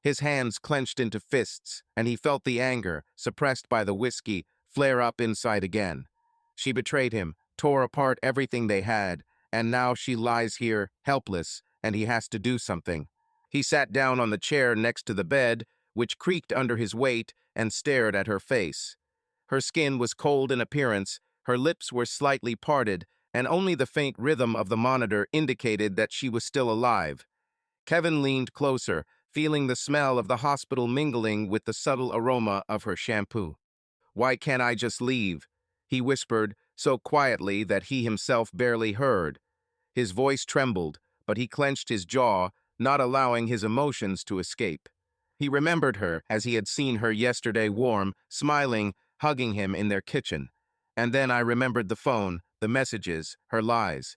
His hands clenched into fists, and he felt the anger, suppressed by the whiskey, flare up inside again. She betrayed him, tore apart everything they had, and now she lies here, helpless, and he has to do something. He sat down on the chair next to the bed, which creaked under his weight and stared at her face. Her skin was cold in appearance, her lips were slightly parted, and only the faint rhythm of the monitor indicated that she was still alive. Kevin leaned closer, feeling the smell of the hospital mingling with the subtle aroma of her shampoo. "Why can't I just leave?" he whispered, so quietly that he himself barely heard. His voice trembled, but he clenched his jaw, not allowing his emotions to escape. He remembered her as he had seen her yesterday, warm, smiling, hugging him in their kitchen. And then I remembered the phone, the messages, her lies.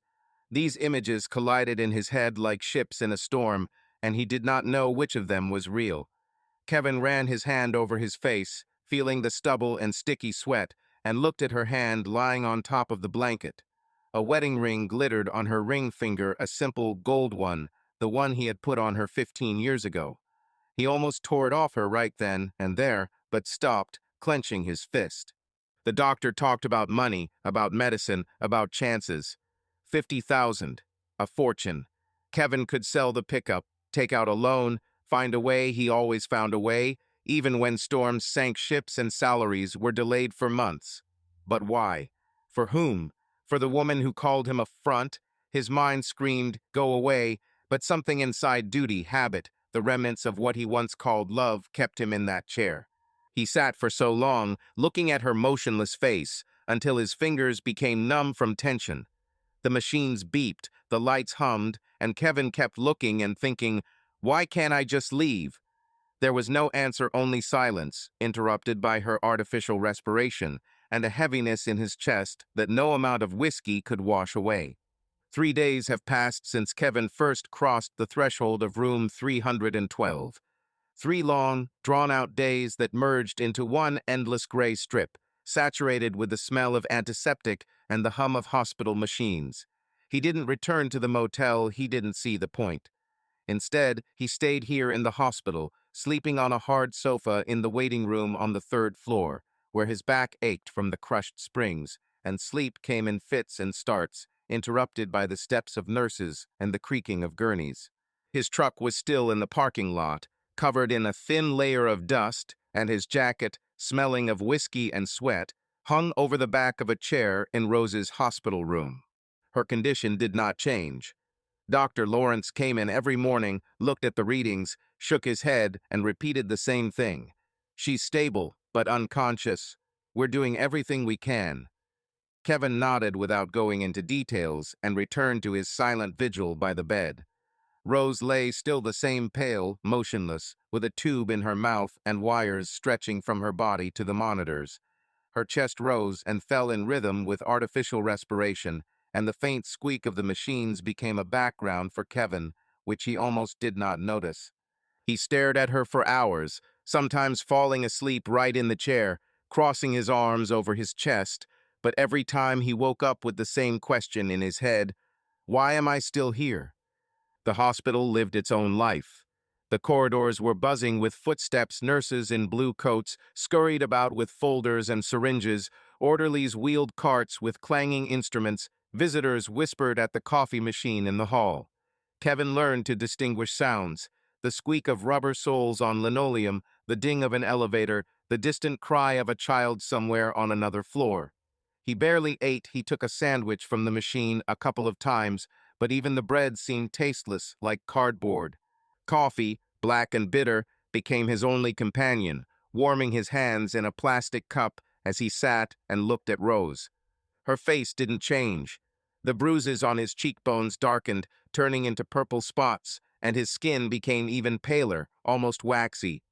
These images collided in his head like ships in a storm, and he did not know which of them was real. Kevin ran his hand over his face, feeling the stubble and sticky sweat, and looked at her hand lying on top of the blanket. A wedding ring glittered on her ring finger, a simple gold one, the one he had put on her 15 years ago. He almost tore it off her right then and there, but stopped, clenching his fist. The doctor talked about money, about medicine, about chances. 50,000, a fortune. Kevin could sell the pickup, take out a loan, find a way. He always found a way, even when storms sank ships and salaries were delayed for months. But why? For whom? For the woman who called him a front? His mind screamed, "Go away," but something inside, duty, habit, the remnants of what he once called love, kept him in that chair. He sat for so long, looking at her motionless face, until his fingers became numb from tension. The machines beeped, the lights hummed, and Kevin kept looking and thinking, "Why can't I just leave?" There was no answer, only silence, interrupted by her artificial respiration, and a heaviness in his chest that no amount of whiskey could wash away. 3 days have passed since Kevin first crossed the threshold of room 312. 3 long, drawn-out days that merged into one endless gray strip, saturated with the smell of antiseptic and the hum of hospital machines. He didn't return to the motel, he didn't see the point. Instead, he stayed here in the hospital, sleeping on a hard sofa in the waiting room on the 3rd floor, where his back ached from the crushed springs, and sleep came in fits and starts, interrupted by the steps of nurses and the creaking of gurneys. His truck was still in the parking lot, covered in a thin layer of dust, and his jacket, smelling of whiskey and sweat, hung over the back of a chair in Rose's hospital room. Her condition did not change. Dr. Lawrence came in every morning, looked at the readings, shook his head, and repeated the same thing. "She's stable, but unconscious. We're doing everything we can." Kevin nodded without going into details and returned to his silent vigil by the bed. Rose lay still the same, pale, motionless, with a tube in her mouth and wires stretching from her body to the monitors. Her chest rose and fell in rhythm with artificial respiration, and the faint squeak of the machines became a background for Kevin, which he almost did not notice. He stared at her for hours, sometimes falling asleep right in the chair, crossing his arms over his chest, but every time he woke up with the same question in his head: "Why am I still here?" The hospital lived its own life. The corridors were buzzing with footsteps, nurses in blue coats scurried about with folders and syringes, orderlies wheeled carts with clanging instruments, visitors whispered at the coffee machine in the hall. Kevin learned to distinguish sounds: the squeak of rubber soles on linoleum, the ding of an elevator, the distant cry of a child somewhere on another floor. He barely ate. He took a sandwich from the machine a couple of times, but even the bread seemed tasteless, like cardboard. Coffee, black and bitter, became his only companion, warming his hands in a plastic cup as he sat and looked at Rose. Her face didn't change. The bruises on his cheekbones darkened, turning into purple spots, and his skin became even paler, almost waxy.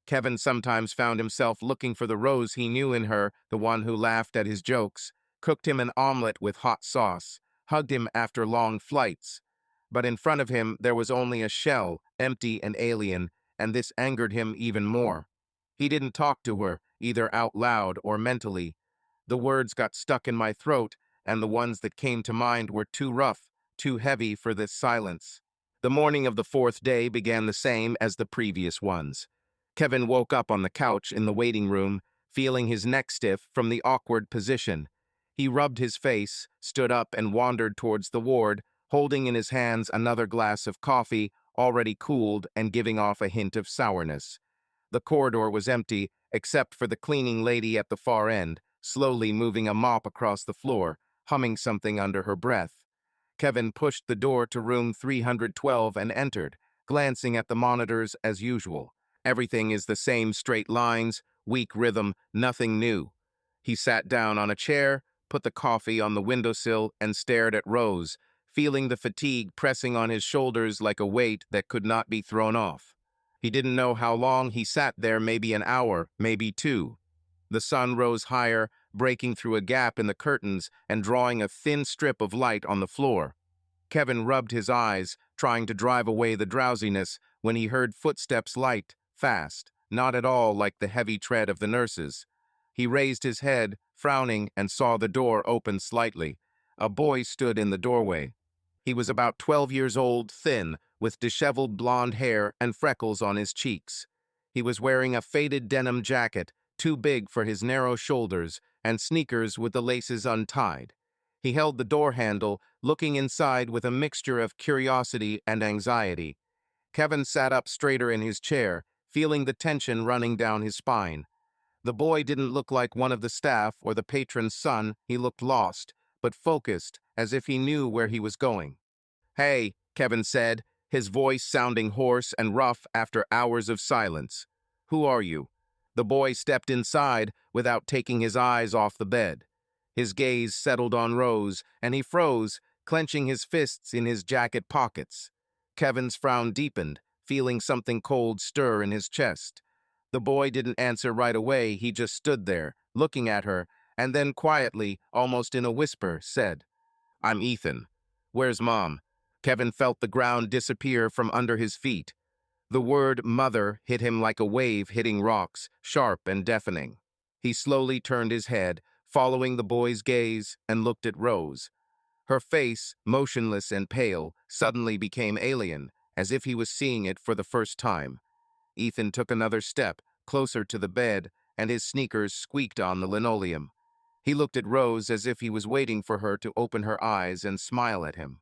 Kevin sometimes found himself looking for the Rose he knew in her, the one who laughed at his jokes, cooked him an omelet with hot sauce, hugged him after long flights. But in front of him there was only a shell, empty and alien, and this angered him even more. He didn't talk to her, either out loud or mentally. The words got stuck in my throat, and the ones that came to mind were too rough, too heavy for this silence. The morning of the 4th day began the same as the previous ones. Kevin woke up on the couch in the waiting room, feeling his neck stiff from the awkward position. He rubbed his face, stood up, and wandered towards the ward, holding in his hands another glass of coffee, already cooled and giving off a hint of sourness. The corridor was empty, except for the cleaning lady at the far end, slowly moving a mop across the floor, humming something under her breath. Kevin pushed the door to room 312 and entered, glancing at the monitors as usual. Everything is the same straight lines, weak rhythm, nothing new. He sat down on a chair, put the coffee on the windowsill, and stared at Rose, feeling the fatigue pressing on his shoulders like a weight that could not be thrown off. He didn't know how long he sat there, maybe an hour, maybe two. The sun rose higher, breaking through a gap in the curtains and drawing a thin strip of light on the floor. Kevin rubbed his eyes, trying to drive away the drowsiness, when he heard footsteps light, fast, not at all like the heavy tread of the nurses. He raised his head, frowning, and saw the door open slightly. A boy stood in the doorway. He was about 12 years old, thin, with disheveled blonde hair and freckles on his cheeks. He was wearing a faded denim jacket, too big for his narrow shoulders, and sneakers with the laces untied. He held the door handle, looking inside with a mixture of curiosity and anxiety. Kevin sat up straighter in his chair, feeling the tension running down his spine. The boy didn't look like one of the staff or the patron's son. He looked lost, but focused, as if he knew where he was going. "Hey," Kevin said, his voice sounding hoarse and rough after hours of silence. "Who are you?" The boy stepped inside without taking his eyes off the bed. His gaze settled on Rose, and he froze, clenching his fists in his jacket pockets. Kevin's frown deepened, feeling something cold stir in his chest. The boy didn't answer right away. He just stood there, looking at her, and then quietly, almost in a whisper, said, "I'm Ethan. Where's Mom?" Kevin felt the ground disappear from under his feet. The word mother hit him like a wave hitting rocks, sharp and deafening. He slowly turned his head, following the boy's gaze, and looked at Rose. Her face, motionless and pale, suddenly became alien, as if he was seeing it for the first time. Ethan took another step, closer to the bed, and his sneakers squeaked on the linoleum. He looked at Rose as if he was waiting for her to open her eyes and smile at him.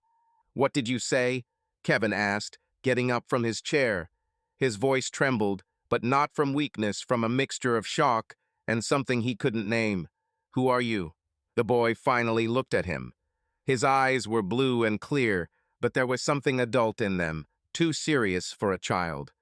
"What did you say?" Kevin asked, getting up from his chair. His voice trembled, but not from weakness, from a mixture of shock and something he couldn't name. "Who are you?" The boy finally looked at him. His eyes were blue and clear, but there was something adult in them, too serious for a child.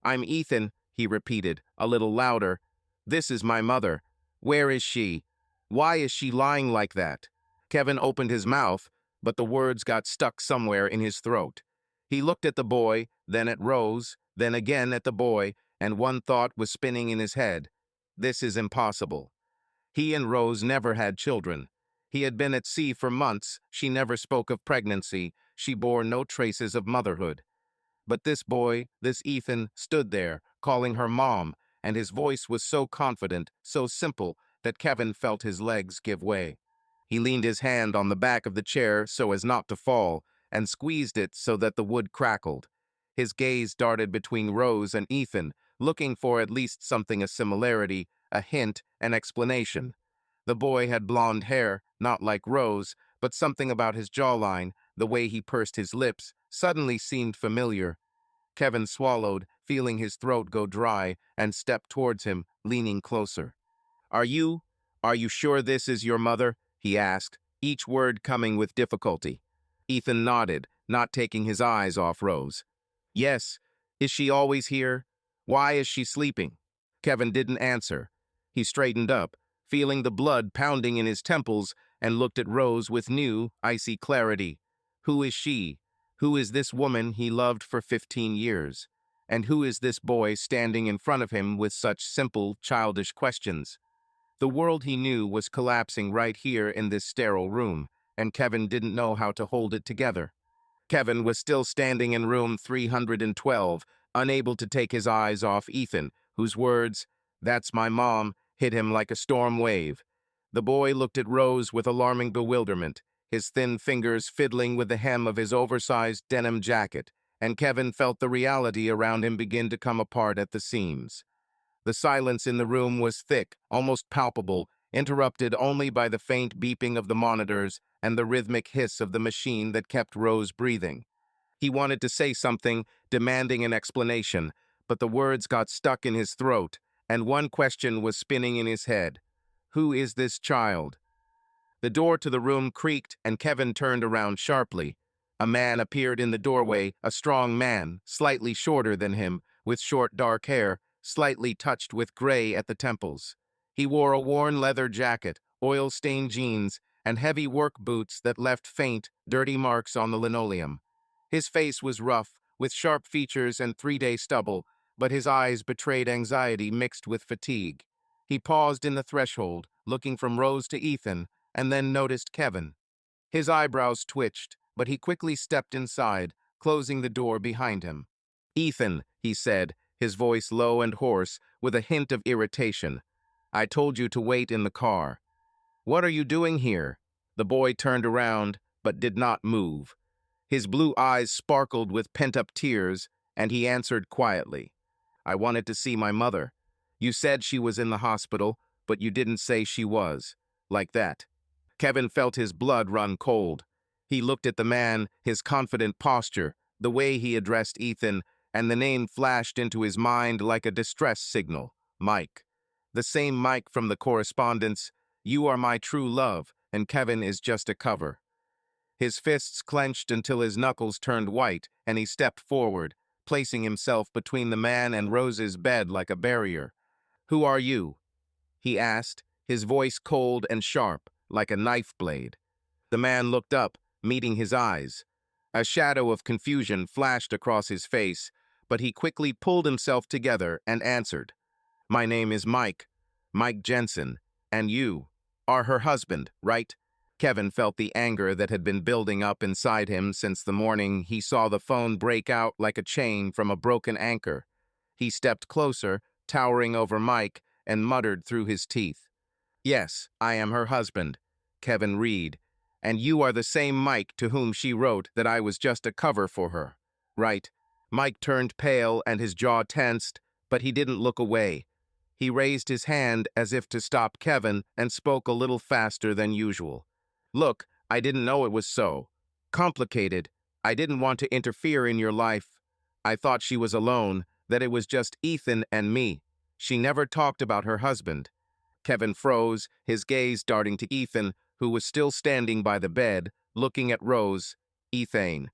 "I'm Ethan," he repeated, a little louder. "This is my mother. Where is she? Why is she lying like that?" Kevin opened his mouth, but the words got stuck somewhere in his throat. He looked at the boy, then at Rose, then again at the boy, and one thought was spinning in his head. This is impossible. He and Rose never had children. He had been at sea for months. She never spoke of pregnancy. She bore no traces of motherhood. But this boy, this Ethan, stood there, calling her Mom, and his voice was so confident, so simple, that Kevin felt his legs give way. He leaned his hand on the back of the chair so as not to fall, and squeezed it so that the wood crackled. His gaze darted between Rose and Ethan, looking for at least something, a similarity, a hint, an explanation. The boy had blonde hair, not like Rose, but something about his jawline, the way he pursed his lips, suddenly seemed familiar. Kevin swallowed, feeling his throat go dry, and stepped towards him, leaning closer. Are you sure this is your mother?" he asked, each word coming with difficulty. Ethan nodded, not taking his eyes off Rose. "Yes. Is she always here? Why is she sleeping?" Kevin didn't answer. He straightened up, feeling the blood pounding in his temples, and looked at Rose with new, icy clarity. Who is she? Who is this woman he loved for 15 years? And who is this boy standing in front of him with such simple, childish questions? The world he knew was collapsing right here in this sterile room, and Kevin didn't know how to hold it together. Kevin was still standing in room 312, unable to take his eyes off Ethan, whose words, "That's my mom," hit him like a storm wave. The boy looked at Rose with alarming bewilderment, his thin fingers fiddling with the hem of his oversized denim jacket, and Kevin felt the reality around him begin to come apart at the seams. The silence in the room was thick, almost palpable, interrupted only by the faint beeping of the monitors and the rhythmic hiss of the machine that kept Rose breathing. He wanted to say something, demanding an explanation, but the words got stuck in his throat, and one question was spinning in his head. Who is this child? The door to the room creaked, and Kevin turned around sharply. A man appeared in the doorway, a strong man, slightly shorter than him, with short dark hair, slightly touched with gray at the temples. He wore a worn leather jacket, oil-stained jeans, and heavy work boots that left faint, dirty marks on the linoleum. His face was rough, with sharp features and three-day stubble, but his eyes betrayed anxiety mixed with fatigue. He paused in the threshold, looking from Rose to Ethan, and then noticed Kevin. His eyebrows twitched, but he quickly stepped inside, closing the door behind him. "Ethan," he said, his voice low and hoarse, with a hint of irritation. "I told you to wait in the car." "What are you doing here?" The boy turned around, but did not move. His blue eyes sparkled with pent-up tears, and he answered quietly. "I wanted to see my mother. You said she was in the hospital, but you didn't say she was. Like that." Kevin felt his blood run cold. He looked at the man, his confident posture, the way he addressed Ethan, and the name flashed into his mind like a distress signal. Mike. The same Mike from the correspondence. "You are my true love, and Kevin is just a cover." His fists clenched until his knuckles turned white, and he stepped forward, placing himself between the man and Rose's bed like a barrier. "Who are you?" he asked, his voice cold and sharp, like a knife blade. The man looked up, meeting his eyes. A shadow of confusion flashed across his face, but he quickly pulled himself together and answered. "My name is Mike. Mike Jensen. And you are her husband, right?" Kevin felt the anger that had been building up inside him since the morning he saw the phone break out like a chain from a broken anchor. He stepped closer, towering over Mike, and muttered through his teeth. "Yes, I am her husband, Kevin Reed, and you are the same Mike to whom she wrote that I was just a cover for her, right?" Mike turned pale and his jaw tensed, but he didn't look away. He raised his hand as if to stop Kevin and spoke a little faster than usual. "Look, I didn't know it was so complicated. I didn't want to interfere in your life. I thought she was alone, that it was just Ethan and me. She never talked about her husband." Kevin froze, his gaze darting to Ethan, who was still standing by the bed, looking at Rose. Ethan,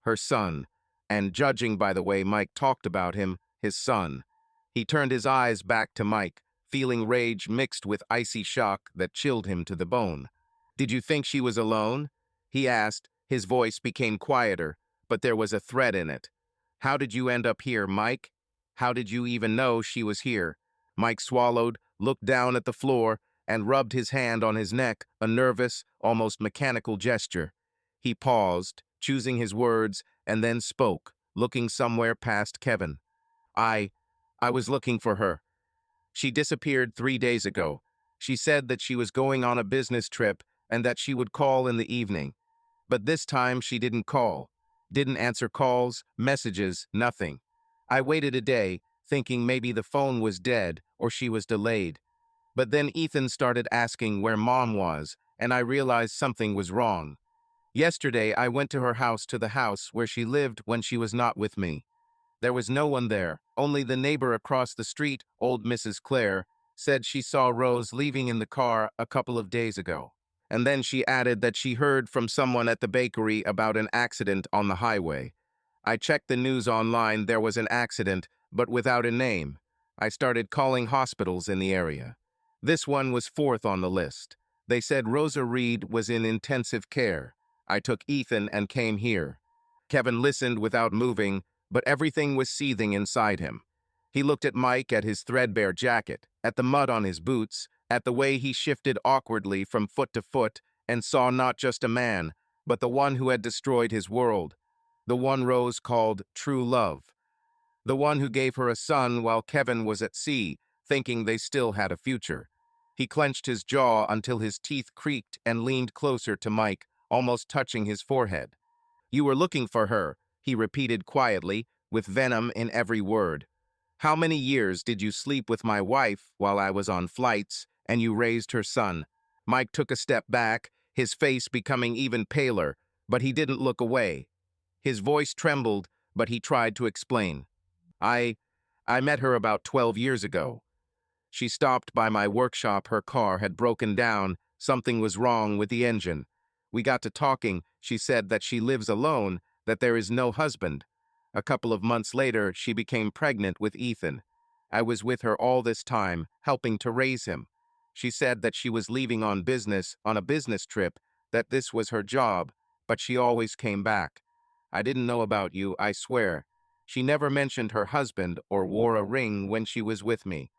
her son, and judging by the way Mike talked about him, his son. He turned his eyes back to Mike, feeling rage mixed with icy shock that chilled him to the bone. "Did you think she was alone?" he asked. His voice became quieter, but there was a threat in it. "How did you end up here, Mike? How did you even know she was here?" Mike swallowed, looked down at the floor, and rubbed his hand on his neck, a nervous, almost mechanical gesture. He paused, choosing his words, and then spoke, looking somewhere past Kevin. I was looking for her. She disappeared 3 days ago. She said that she was going on a business trip and that she would call in the evening. But this time she didn't call. Didn't answer calls, messages, nothing. I waited a day, thinking maybe the phone was dead or she was delayed. But then Ethan started asking where Mom was, and I realized something was wrong. Yesterday, I went to her house, to the house where she lived when she was not with me. There was no one there, only the neighbor across the street, old Mrs. Clare, said she saw Rose leaving in the car a couple of days ago. And then she added that she heard from someone at the bakery about an accident on the highway. I checked the news online, there was an accident, but without a name. I started calling hospitals in the area. This one was fourth on the list. They said Rosa Reed was in intensive care. I took Ethan and came here. Kevin listened without moving, but everything was seething inside him. He looked at Mike, at his threadbare jacket, at the mud on his boots, at the way he shifted awkwardly from foot to foot, and saw not just a man, but the one who had destroyed his world. The one Rose called true love. The one who gave her a son while Kevin was at sea, thinking they still had a future. He clenched his jaw until his teeth creaked and leaned closer to Mike, almost touching his forehead. "You were looking for her," he repeated quietly, with venom in every word. "How many years did you sleep with my wife while I was on flights, and you raised her son?" Mike took a step back, his face becoming even paler, but he didn't look away. His voice trembled, but he tried to explain. I I met her about 12 years ago. She stopped by my workshop. Her car had broken down. Something was wrong with the engine. We got to talking. She said that she lives alone, that there is no husband. A couple of months later, she became pregnant with Ethan. I was with her all this time, helping to raise him. She said that she was leaving on a business trip, that this was her job, but she always came back. I didn't know about you, I swear. She never mentioned her husband or wore a ring when she was with me.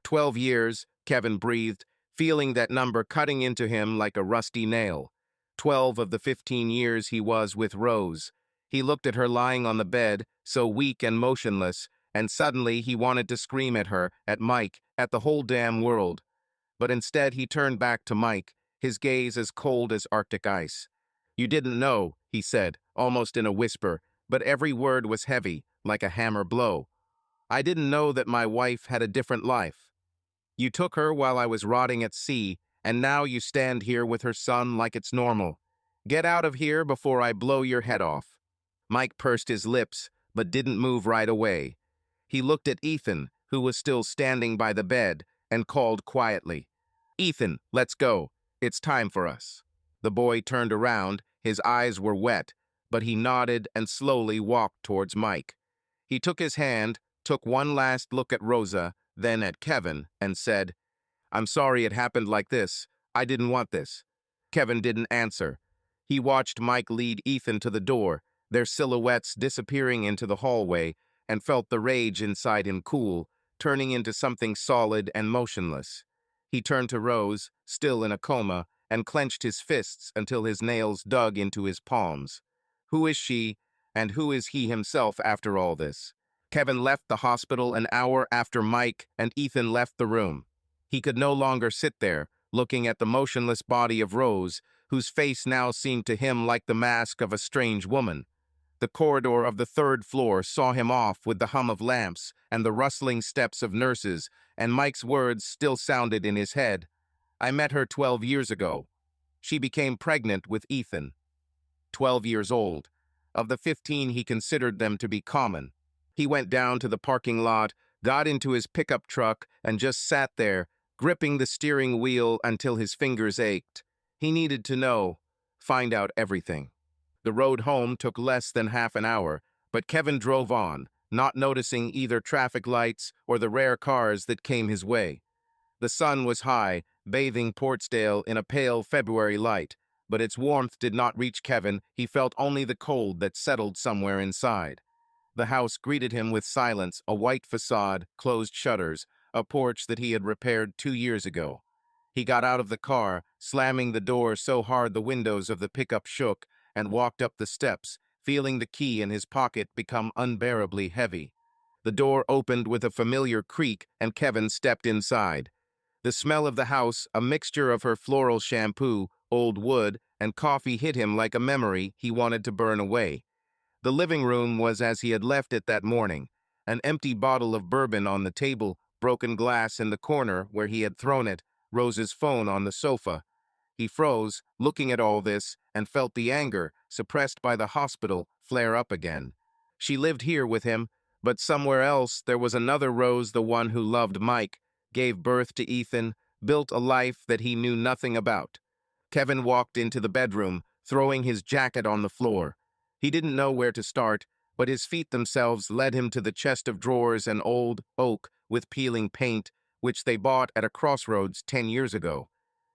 12 years, Kevin breathed, feeling that number cutting into him like a rusty nail. 12 of the 15 years he was with Rose. He looked at her lying on the bed, so weak and motionless, and suddenly he wanted to scream at her, at Mike, at the whole damn world. But instead he turned back to Mike, his gaze as cold as Arctic ice. "You didn't know," he said, almost in a whisper, but every word was heavy, like a hammer blow. "I didn't know that my wife had a different life. You took her while I was rotting at sea, and now you stand here with her son like it's normal. Get out of here before I blow your head off." Mike pursed his lips, but didn't move right away. He looked at Ethan, who was still standing by the bed, and called quietly, "Ethan, let's go. It's time for us." The boy turned around, his eyes were wet, but he nodded and slowly walked towards Mike. He took his hand, took one last look at Rosa, then at Kevin, and said, "I'm sorry it happened like this. I didn't want this." Kevin didn't answer. He watched Mike lead Ethan to the door, their silhouettes disappearing into the hallway, and felt the rage inside him cool, turning into something solid and motionless. He turned to Rose, still in a coma, and clenched his fists until his nails dug into his palms. Who is she, and who is he himself after all this? Kevin left the hospital an hour after Mike and Ethan left the room. He could no longer sit there, looking at the motionless body of Rose, whose face now seemed to him like the mask of a strange woman. The corridor of the third floor saw him off with the hum of lamps and the rustling steps of nurses, and Mike's words still sounded in his head. "I met her 12 years ago. She became pregnant with Ethan. 12 years old. Of the 15, he considered them to be common. He went down to the parking lot, got into his pickup truck, and just sat there, gripping the steering wheel until his fingers ached. He needed to know, find out everything. The road home took less than half an hour, but Kevin drove on, not noticing either traffic lights or the rare cars that came his way. The sun was high, bathing Portsdale in a pale February light, but its warmth did not reach Kevin. He felt only the cold that settled somewhere inside. The house greeted him with silence, a white facade, closed shutters, a porch that he had repaired 2 years ago. He got out of the car, slamming the door so hard the windows of the pickup shook, and walked up the steps, feeling the key in his pocket become unbearably heavy. The door opened with a familiar creak, and Kevin stepped inside. The smell of the house, a mixture of her floral shampoo, old wood, and coffee hit him like a memory he wanted to burn away. The living room was as he had left it that morning, an empty bottle of bourbon on the table, broken glass in the corner where he had thrown it, Rose's phone on the sofa. He froze, looking at all this, and felt the anger, suppressed by the hospital, flare up again. She lived here with him, but somewhere else there was another Rose, the one who loved Mike, gave birth to Ethan, built a life that he knew nothing about. Kevin walked into the bedroom, throwing his jacket on the floor. He didn't know where to start, but his feet themselves led him to the chest of drawers and old oak with peeling paint, which they bought at a crossroads 10 years ago.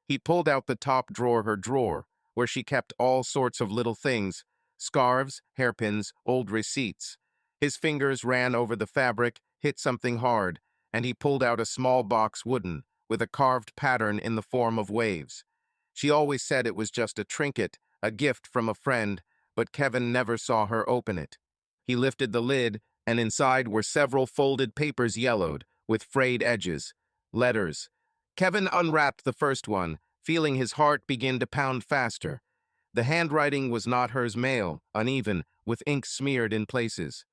He pulled out the top drawer, her drawer, where she kept all sorts of little things, scarves, hairpins, old receipts. His fingers ran over the fabric, hit something hard, and he pulled out a small box, wooden, with a carved pattern in the form of waves. She always said it was just a trinket, a gift from a friend, but Kevin never saw her open it. He lifted the lid, and inside were several folded papers, yellowed, with frayed edges. Letters. Kevin unwrapped the first one, feeling his heart begin to pound faster. The handwriting was not hers, mail, uneven, with ink smeared in places.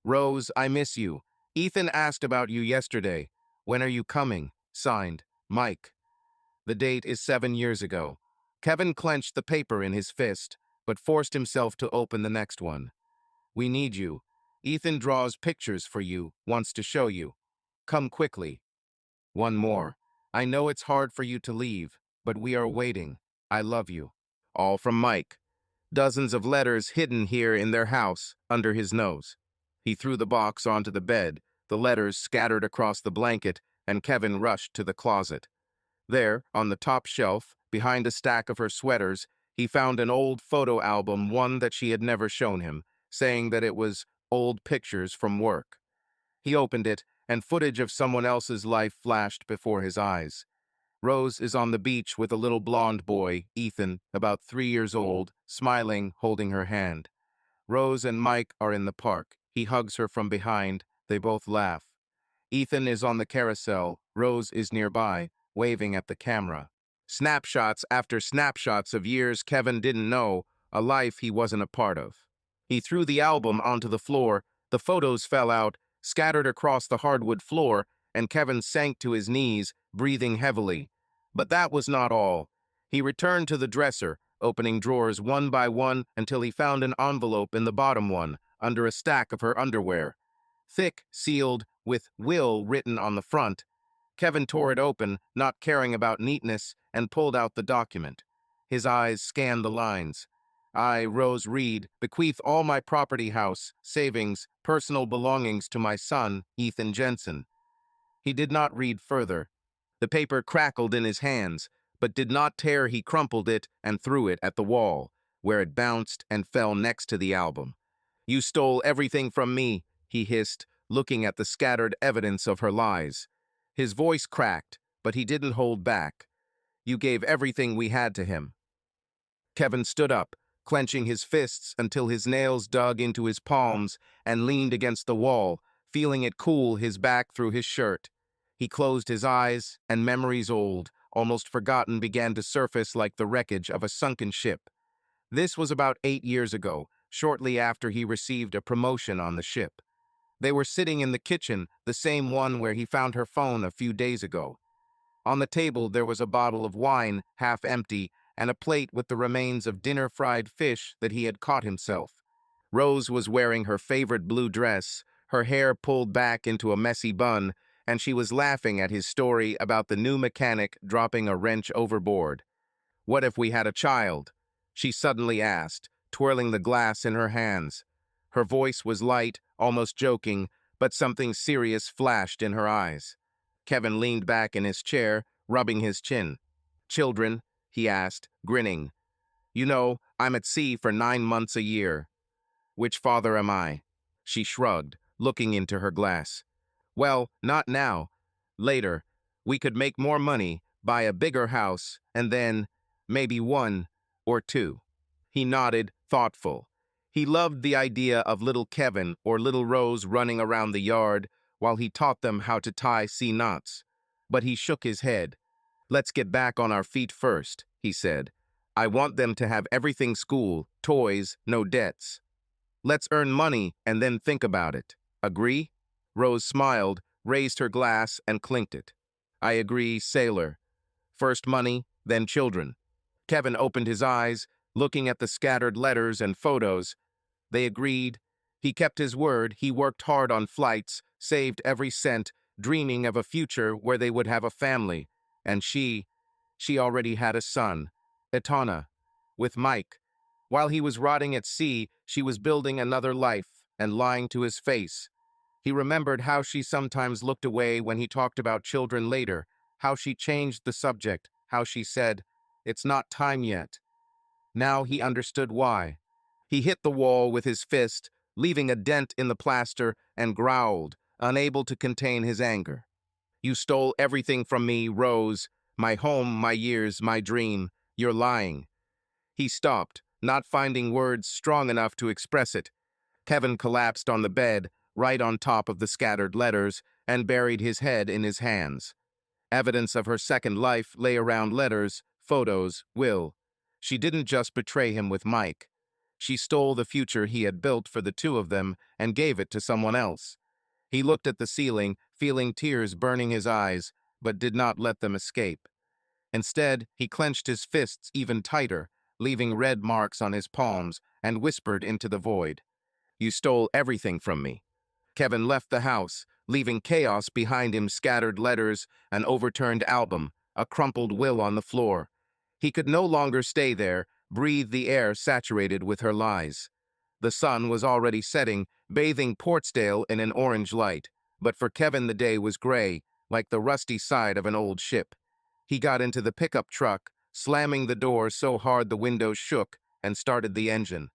"Rose, I miss you. Ethan asked about you yesterday. When are you coming? Signed, Mike." The date is 7 years ago. Kevin clenched the paper in his fist, but forced himself to open the next one. "We need you. Ethan draws pictures for you, wants to show you. Come quickly. One more. I know it's hard for you to leave, but we are waiting. I love you. All from Mike. Dozens of letters hidden here in their house, under his nose. He threw the box onto the bed, the letters scattered across the blanket, and Kevin rushed to the closet. There, on the top shelf, behind a stack of her sweaters, he found an old photo album, one that she had never shown him, saying that it was old pictures from work. He opened it, and footage of someone else's life flashed before his eyes. Rose is on the beach with a little blonde boy, Ethan, about 3 years old, smiling, holding her hand. Rose and Mike are in the park. He hugs her from behind. They both laugh. Ethan is on the carousel. Rose is nearby, waving at the camera. Snapshots after snapshots of years Kevin didn't know, a life he wasn't a part of. He threw the album onto the floor. The photos fell out, scattered across the hardwood floor, and Kevin sank to his knees, breathing heavily. But that was not all. He returned to the dresser, opening drawers one by one until he found an envelope in the bottom one, under a stack of her underwear. Thick, sealed, with "Will" written on the front. Kevin tore it open, not caring about neatness, and pulled out the document. His eyes scanned the lines. I, Rose Reed, bequeath all my property, house, savings, personal belongings to my son, Ethan Jensen. He did not read further. The paper crackled in his hands, but did not tear. He crumpled it and threw it at the wall, where it bounced and fell next to the album. You stole everything from me, he hissed, looking at the scattered evidence of her lies. His voice cracked, but he didn't hold back. You gave everything we had to him. Kevin stood up, clenching his fists until his nails dug into his palms, and leaned against the wall, feeling it cool his back through his shirt. He closed his eyes, and memories old, almost forgotten, began to surface like the wreckage of a sunken ship. This was about 8 years ago, shortly after he received a promotion on the ship. They were sitting in the kitchen, the same one where he found her phone a few days ago. On the table there was a bottle of wine, half empty, and a plate with the remains of dinner fried fish that he had caught himself. Rose was wearing her favorite blue dress, her hair pulled back into a messy bun, and she was laughing at his story about the new mechanic dropping a wrench overboard. What if we had a child? She suddenly asked, twirling the glass in her hands. Her voice was light, almost joking, but something serious flashed in her eyes. Kevin leaned back in his chair, rubbing his chin. Children? He asked, grinning. You know, I'm at sea for 9 months a year. Which father am I? She shrugged, looking into her glass. Well, not now. Later. We could make more money, buy a bigger house, and then, maybe one or two. He nodded, thoughtful. He loved the idea of little Kevin or little Rose running around the yard while he taught them how to tie sea knots. But he shook his head. Let's get back on our feet first, he said. I want them to have everything: school, toys, no debts. Let's earn money and then think about it. Agree? Rose smiled, raised her glass, and clinked it. I agree, sailor. First money, then children. Kevin opened his eyes, looking at the scattered letters and photos. They agreed. He kept his word. He worked hard on flights, saved every cent, dreaming of a future where they would have a family. And she already had a son, Etana, with Mike. While he was rotting at sea, she was building another life and lying to his face. He remembered how she sometimes looked away when he talked about children later, how she changed the subject, how she said, "It's not time yet." Now he understood why. He hit the wall with his fist, leaving a dent in the plaster, and growled, unable to contain his anger. You stole everything from me, Rose. My home, my years, my dream. You're lying. He stopped, not finding words strong enough to express it. Kevin collapsed on the bed, right on top of the scattered letters, and buried his head in his hands. Evidence of her second life lay around: letters, photos, will. She didn't just betray him with Mike. She stole the future he had built for the two of them and gave it to someone else. He looked at the ceiling, feeling tears burning his eyes, but did not let them escape. Instead, he clenched his fists even tighter, leaving red marks on his palms, and whispered into the void. You stole everything from me. Kevin left the house, leaving chaos behind him, scattered letters, an overturned album, a crumpled will on the floor. He could no longer stay there, breathe the air saturated with her lies. The sun was already setting, bathing Portsdale in an orange light, but for Kevin the day was gray, like the rusty side of an old ship. He got into the pickup truck, slamming the door so hard the windows shook, and started the engine.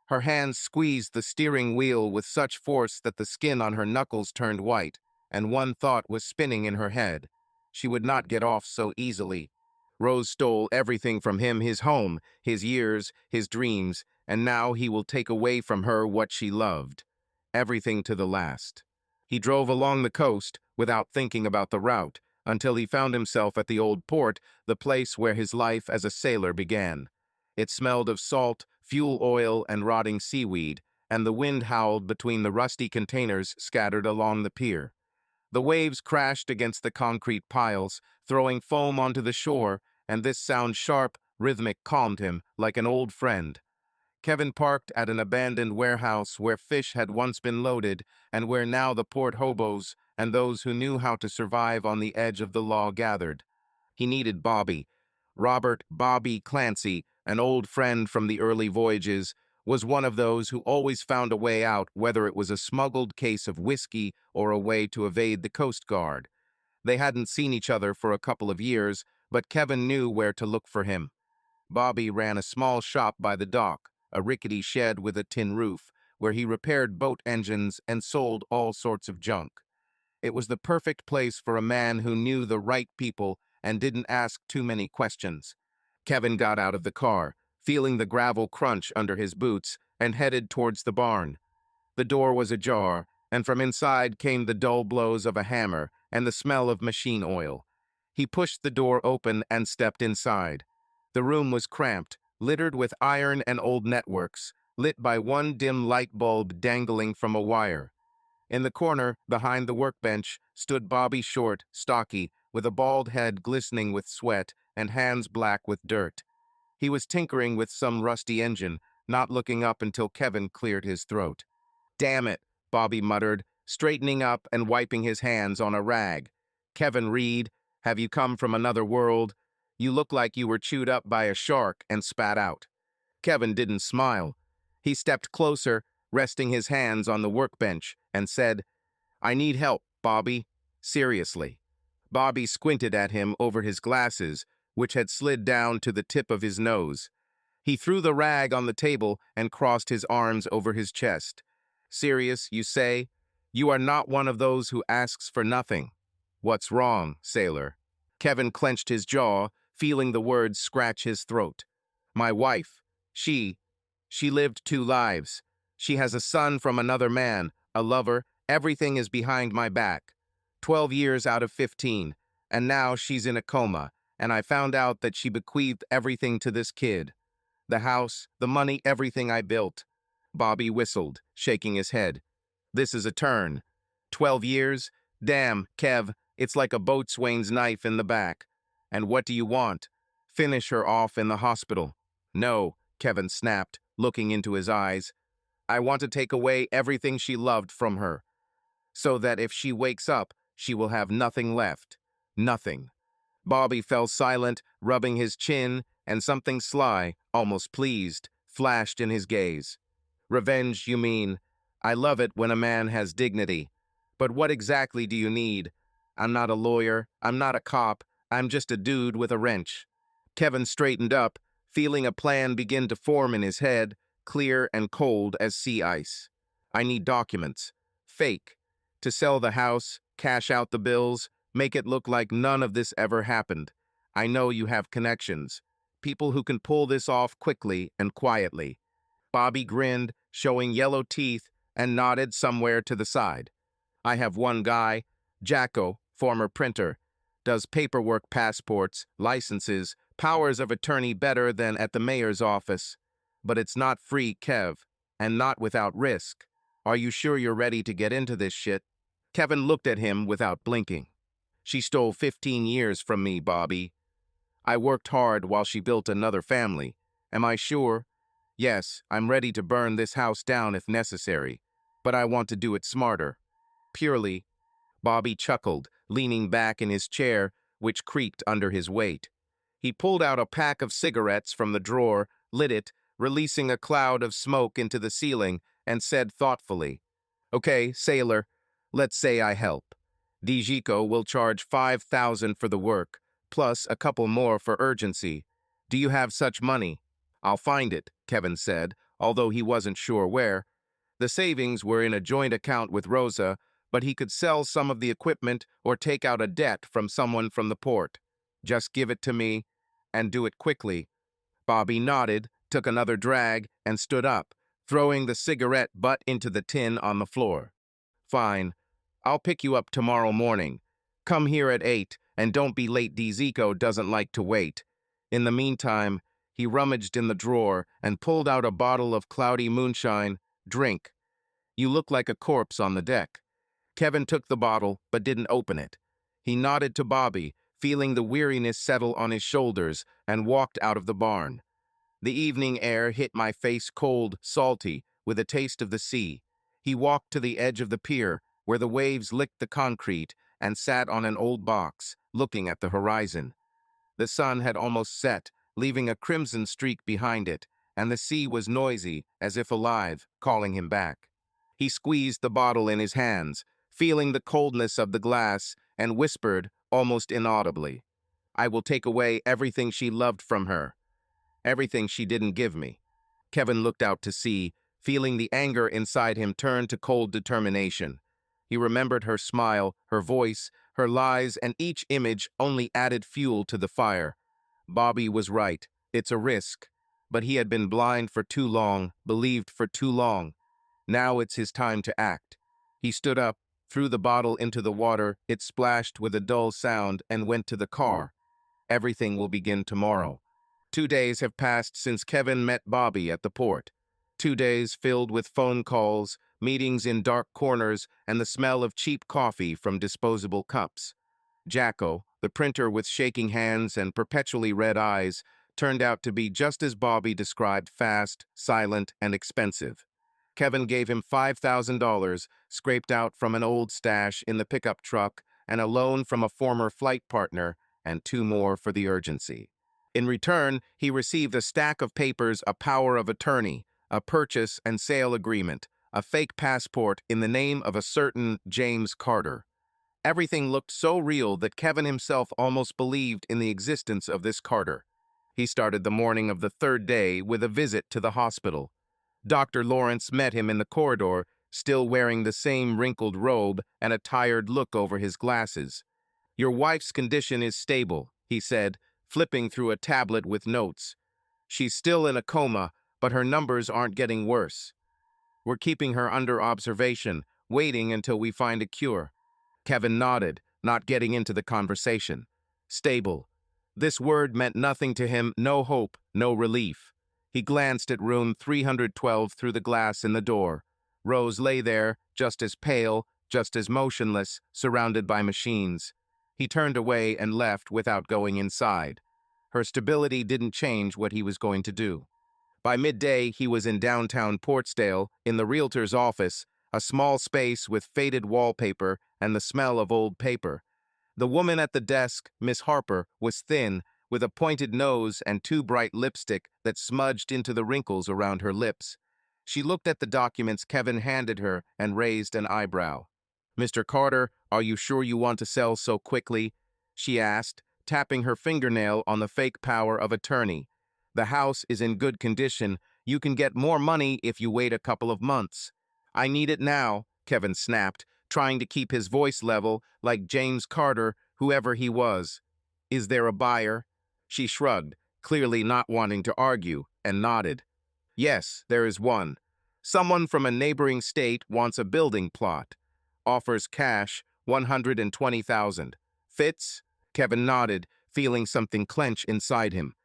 Her hands squeezed the steering wheel with such force that the skin on her knuckles turned white, and one thought was spinning in her head. She would not get off so easily. Rose stole everything from him, his home, his years, his dreams, and now he will take away from her what she loved. Everything to the last. He drove along the coast without thinking about the route until he found himself at the old port, the place where his life as a sailor began. It smelled of salt, fuel oil, and rotting seaweed, and the wind howled between the rusty containers scattered along the pier. The waves crashed against the concrete piles, throwing foam onto the shore, and this sound, sharp, rhythmic, calmed him like an old friend. Kevin parked at an abandoned warehouse where fish had once been loaded and where now the port hobos and those who knew how to survive on the edge of the law gathered. He needed Bobby. Robert Bobby Clancy, an old friend from the early voyages, was one of those who always found a way out, whether it was a smuggled case of whiskey or a way to evade the Coast Guard. They hadn't seen each other for a couple of years, but Kevin knew where to look for him. Bobby ran a small shop by the dock, a rickety shed with a tin roof, where he repaired boat engines and sold all sorts of junk. It was the perfect place for a man who knew the right people and didn't ask too many questions. Kevin got out of the car, feeling the gravel crunch under his boots, and headed towards the barn. The door was ajar, and from inside came the dull blows of a hammer and the smell of machine oil. He pushed the door open and stepped inside. The room was cramped, littered with iron and old networks, lit by one dim light bulb dangling from a wire. In the corner, behind the workbench, stood Bobby, short, stocky, with a bald head glistening with sweat and hands black with dirt. He was tinkering with some rusty engine, not looking up until Kevin cleared his throat. "Damn it," Bobby muttered, straightening up and wiping his hands on a rag. "Kevin Reed, have you come from another world? You look like you were chewed up by a shark and spat out." Kevin didn't smile. He stepped closer, resting his hands on the workbench, and said, "I need help, Bobby. Seriously." Bobby squinted at him over his glasses, which had slid down to the tip of his nose. He threw the rag on the table and crossed his arms over his chest. "Serious, you say? You are not one of those who asks for nothing. What's wrong, sailor?" Kevin clenched his jaw, feeling the words scratch his throat. "My wife, she lived two lives. She has a son from another man, a lover, everything is behind my back. 12 years out of 15, and now she's in a coma, and I found out that she bequeathed everything to this kid. The house, the money, everything I built." Bobby whistled, shaking his head. "This is a turn. 12 years? Damn, Kev, it's like a boatswain's knife in the back. And what do you want? Finish her off in the hospital?" "No," Kevin snapped, looking into his eyes. "I want to take away everything she loved from her, so that if she wakes up, she will have nothing left. Nothing." Bobby fell silent, rubbing his chin, and something sly, almost pleased, flashed in his gaze. "Revenge, you mean? I love it when a man has dignity. But what exactly do you need? I'm not a lawyer, I'm not a cop, I'm just a dude with a wrench." Kevin straightened up, feeling a plan begin to form in his head, clear and cold as sea ice. "I need documents. Fake. To sell the house, cash out the bills, make it look like none of this ever happened. I know you have connections. People who can pull this off quickly and quietly." Bobby grinned, showing yellow teeth, and nodded somewhere to the side. "I have one guy, Jacko, former printer. Does paperwork, passports, licenses, powers of attorney better than at the mayor's office. But it's not free, Kev, and not without risk. Are you sure you're ready to get into this shit?" Kevin looked at him without blinking. "She stole 15 years from me, Bobby. I worked hard while she built another family. Am I sure? Yes, I'm ready to burn this house down if necessary, but I want to do it smarter. Purely. Bobby chuckled, leaning back in his chair, which creaked under his weight. He pulled out a pack of cigarettes from the drawer, lit it, releasing a cloud of smoke into the ceiling, and said thoughtfully, "Okay, sailor, let's say I help. Dijiko will charge 5,000 for the work, plus a couple more for urgency. Do you have such money?" "I'll find it," Kevin said, although he wasn't sure where. The savings were in a joint account with Rosa, but he could sell some of the equipment or take out a debt from someone from the port. "Just give it to me, and do it quickly." Bobby nodded, took another drag, and stood up, throwing the cigarette butt into the tin on the floor. "Fine. I'll pick you up tomorrow morning. Come here at 8, and don't be late. Diziko doesn't like to wait." In the meantime, he rummaged in the drawer and pulled out a bottle of cloudy moonshine. "Drink. You look like a corpse on the deck." Kevin took the bottle, but didn't open it. He nodded to Bobby, feeling the weariness settle on his shoulders, and walked out of the barn. The evening air hit my face cold, salty, with a taste of the sea. He walked to the edge of the pier, where the waves licked the concrete, and sat on an old box, looking at the horizon. The sun had almost set, leaving a crimson streak behind it, and the sea was noisy, as if alive, calling him back. He squeezed the bottle in his hands, feeling the coldness of the glass, and whispered, almost inaudibly, "I will take away everything she loved from her. Everything she didn't give me." Kevin looked out to sea, feeling the anger inside him turn to cold determination. He remembered her smile, her voice, her lies, and each image only added fuel to the fire. Bobby was right. It's a risk. But he had been blind for too long, believed for too long. Now it's his time to act. He stood up, threw the bottle into the water, it splashed with a dull sound, and went to the car. Everything will begin tomorrow. 2 days have passed since Kevin met Bobby at the port. 2 days filled with phone calls, meetings in dark corners, and the smell of cheap coffee from disposable cups. Jacko, the printer with shaking hands and perpetually red eyes, turned out to be just as Bobby described: fast, silent, and expensive. Kevin gave him $5,000, scraped out from an old stash in the pickup truck, and a loan from a former flight partner, and 2 more for the urgency. In return, he received a stack of papers, a power of attorney, a purchase and sale agreement, a fake passport in the name of a certain James Carter. Everything looked so real that Kevin himself almost believed in the existence of this Carter. He started the morning of the 3rd day with a visit to the hospital. Dr. Lawrence met him in the corridor, still wearing the same wrinkled robe and a tired look over his glasses. "Your wife's condition is stable," he said, flipping through a tablet with notes. "She's still in a coma, but her numbers aren't getting worse. We're keeping her under observation, waiting until we find a cure." Kevin nodded, not getting into the conversation. Stable. This word meant nothing to him, no hope, no relief. He glanced at room 312 through the glass in the door. Rose lay there, just as pale, just as motionless, surrounded by machines. He turned away and left without going inside. Her stability didn't change what he was going to do. By midday, he was in downtown Portsdale, in the realtor's office, a small space with faded wallpaper and the smell of old paper. The woman at the desk, Miss Harper, was thin, with a pointed nose and too bright lipstick that smudged into the wrinkles around her lips. She looked at the documents Kevin handed her and raised an eyebrow. "Mr. Carter, are you sure you want to sell so quickly?" she asked, tapping her fingernail on the fake power of attorney. "The house is in good condition. You can get more money if you wait a couple of months." "I need it now," Kevin snapped, trying to keep his voice level, like James Carter, whoever he was. "Is there a buyer?" She shrugged, clearly not wanting to argue, and nodded. "Yes, there is one. Someone from a neighboring state wants a building plot. Offers cash, 120,000. Fits?" Kevin nodded, feeling something clench inside him.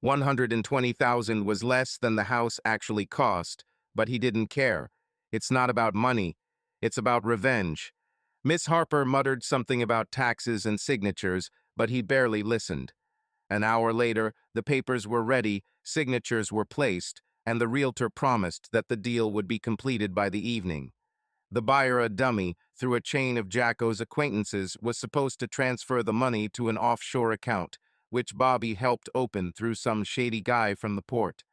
120,000 was less than the house actually cost, but he didn't care. It's not about money. It's about revenge. Miss Harper muttered something about taxes and signatures, but he barely listened. An hour later, the papers were ready, signatures were placed, and the realtor promised that the deal would be completed by the evening. The buyer, a dummy, through a chain of Jacko's acquaintances, was supposed to transfer the money to an offshore account, which Bobby helped open through some shady guy from the port.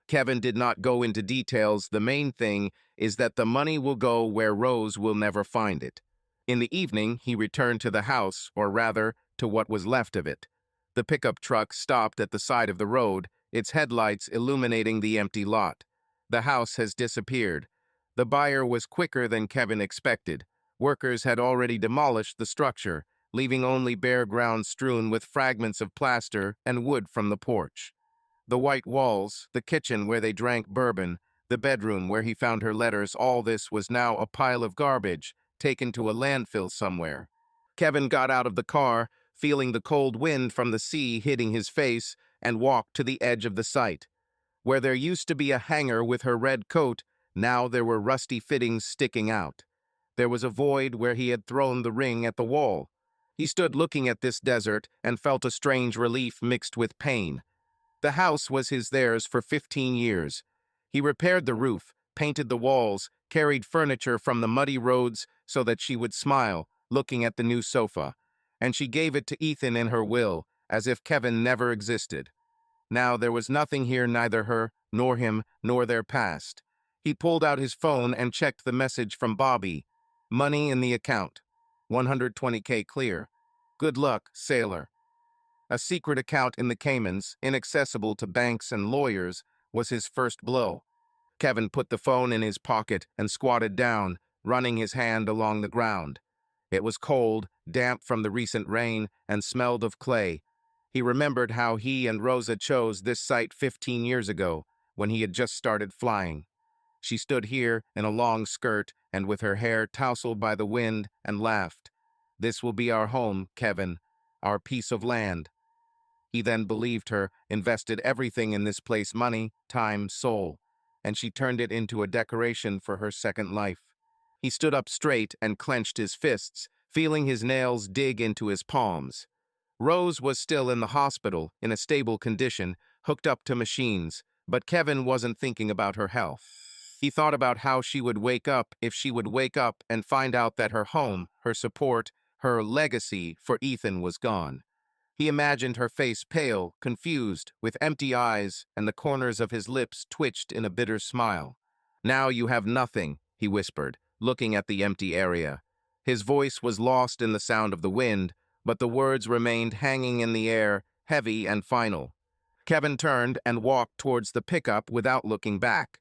Kevin did not go into details. The main thing is that the money will go where Rose will never find it. In the evening, he returned to the house, or rather, to what was left of it. The pickup truck stopped at the side of the road, its headlights illuminating the empty lot. The house has disappeared. The buyer was quicker than Kevin expected. Workers had already demolished the structure, leaving only bare ground strewn with fragments of plaster and wood from the porch. The white walls, the kitchen where they drank bourbon, the bedroom where he found her letters, all this was now a pile of garbage, taken to a landfill somewhere. Kevin got out of the car, feeling the cold wind from the sea hitting his face, and walked to the edge of the site. Where there used to be a hanger with her red coat, now there were rusty fittings sticking out. There was a void where he had thrown the ring at the wall. He stood looking at this desert and felt a strange relief mixed with pain. The house was theirs for 15 years. He repaired the roof, painted the walls, carried furniture from the muddy roads so that she would smile, looking at the new sofa. And she gave it to Ethan in her will, as if Kevin never existed. Now there was nothing here, neither her, nor him, nor their past. He pulled out his phone and checked the message from Bobby. Money in the account. 120K clear. Good luck, sailor. A secret account in the Caymans, inaccessible to banks and lawyers, was his first blow. Kevin put the phone in his pocket and squatted down, running his hand along the ground. It was cold, damp from the recent rain, and smelled of clay. He remembered how he and Rosa chose this site 15 years ago, when he had just started flying. She stood here in a long skirt and with her hair tousled by the wind and laughed. "This will be our home, Kevin, our piece of land." He then believed her, invested everything in this place, money, time, soul, and she turned it into a decoration for her second life. He stood up straight and clenched his fists, feeling his nails dig into his palms. Rose was still in the hospital, in a stable condition, hooked up to machines, but Kevin wasn't thinking about her health. He thought about how she would wake up if she would wake up and find out that her home, her support, her legacy for Ethan was gone. He imagined her face pale, confused, with empty eyes, and the corners of his lips twitched in a bitter smile. "Now you have nothing," he whispered, looking at the empty area. His voice was lost in the sound of the wind, but the words remained hanging in the air, heavy and final. Kevin turned and walked towards the pickup without looking back.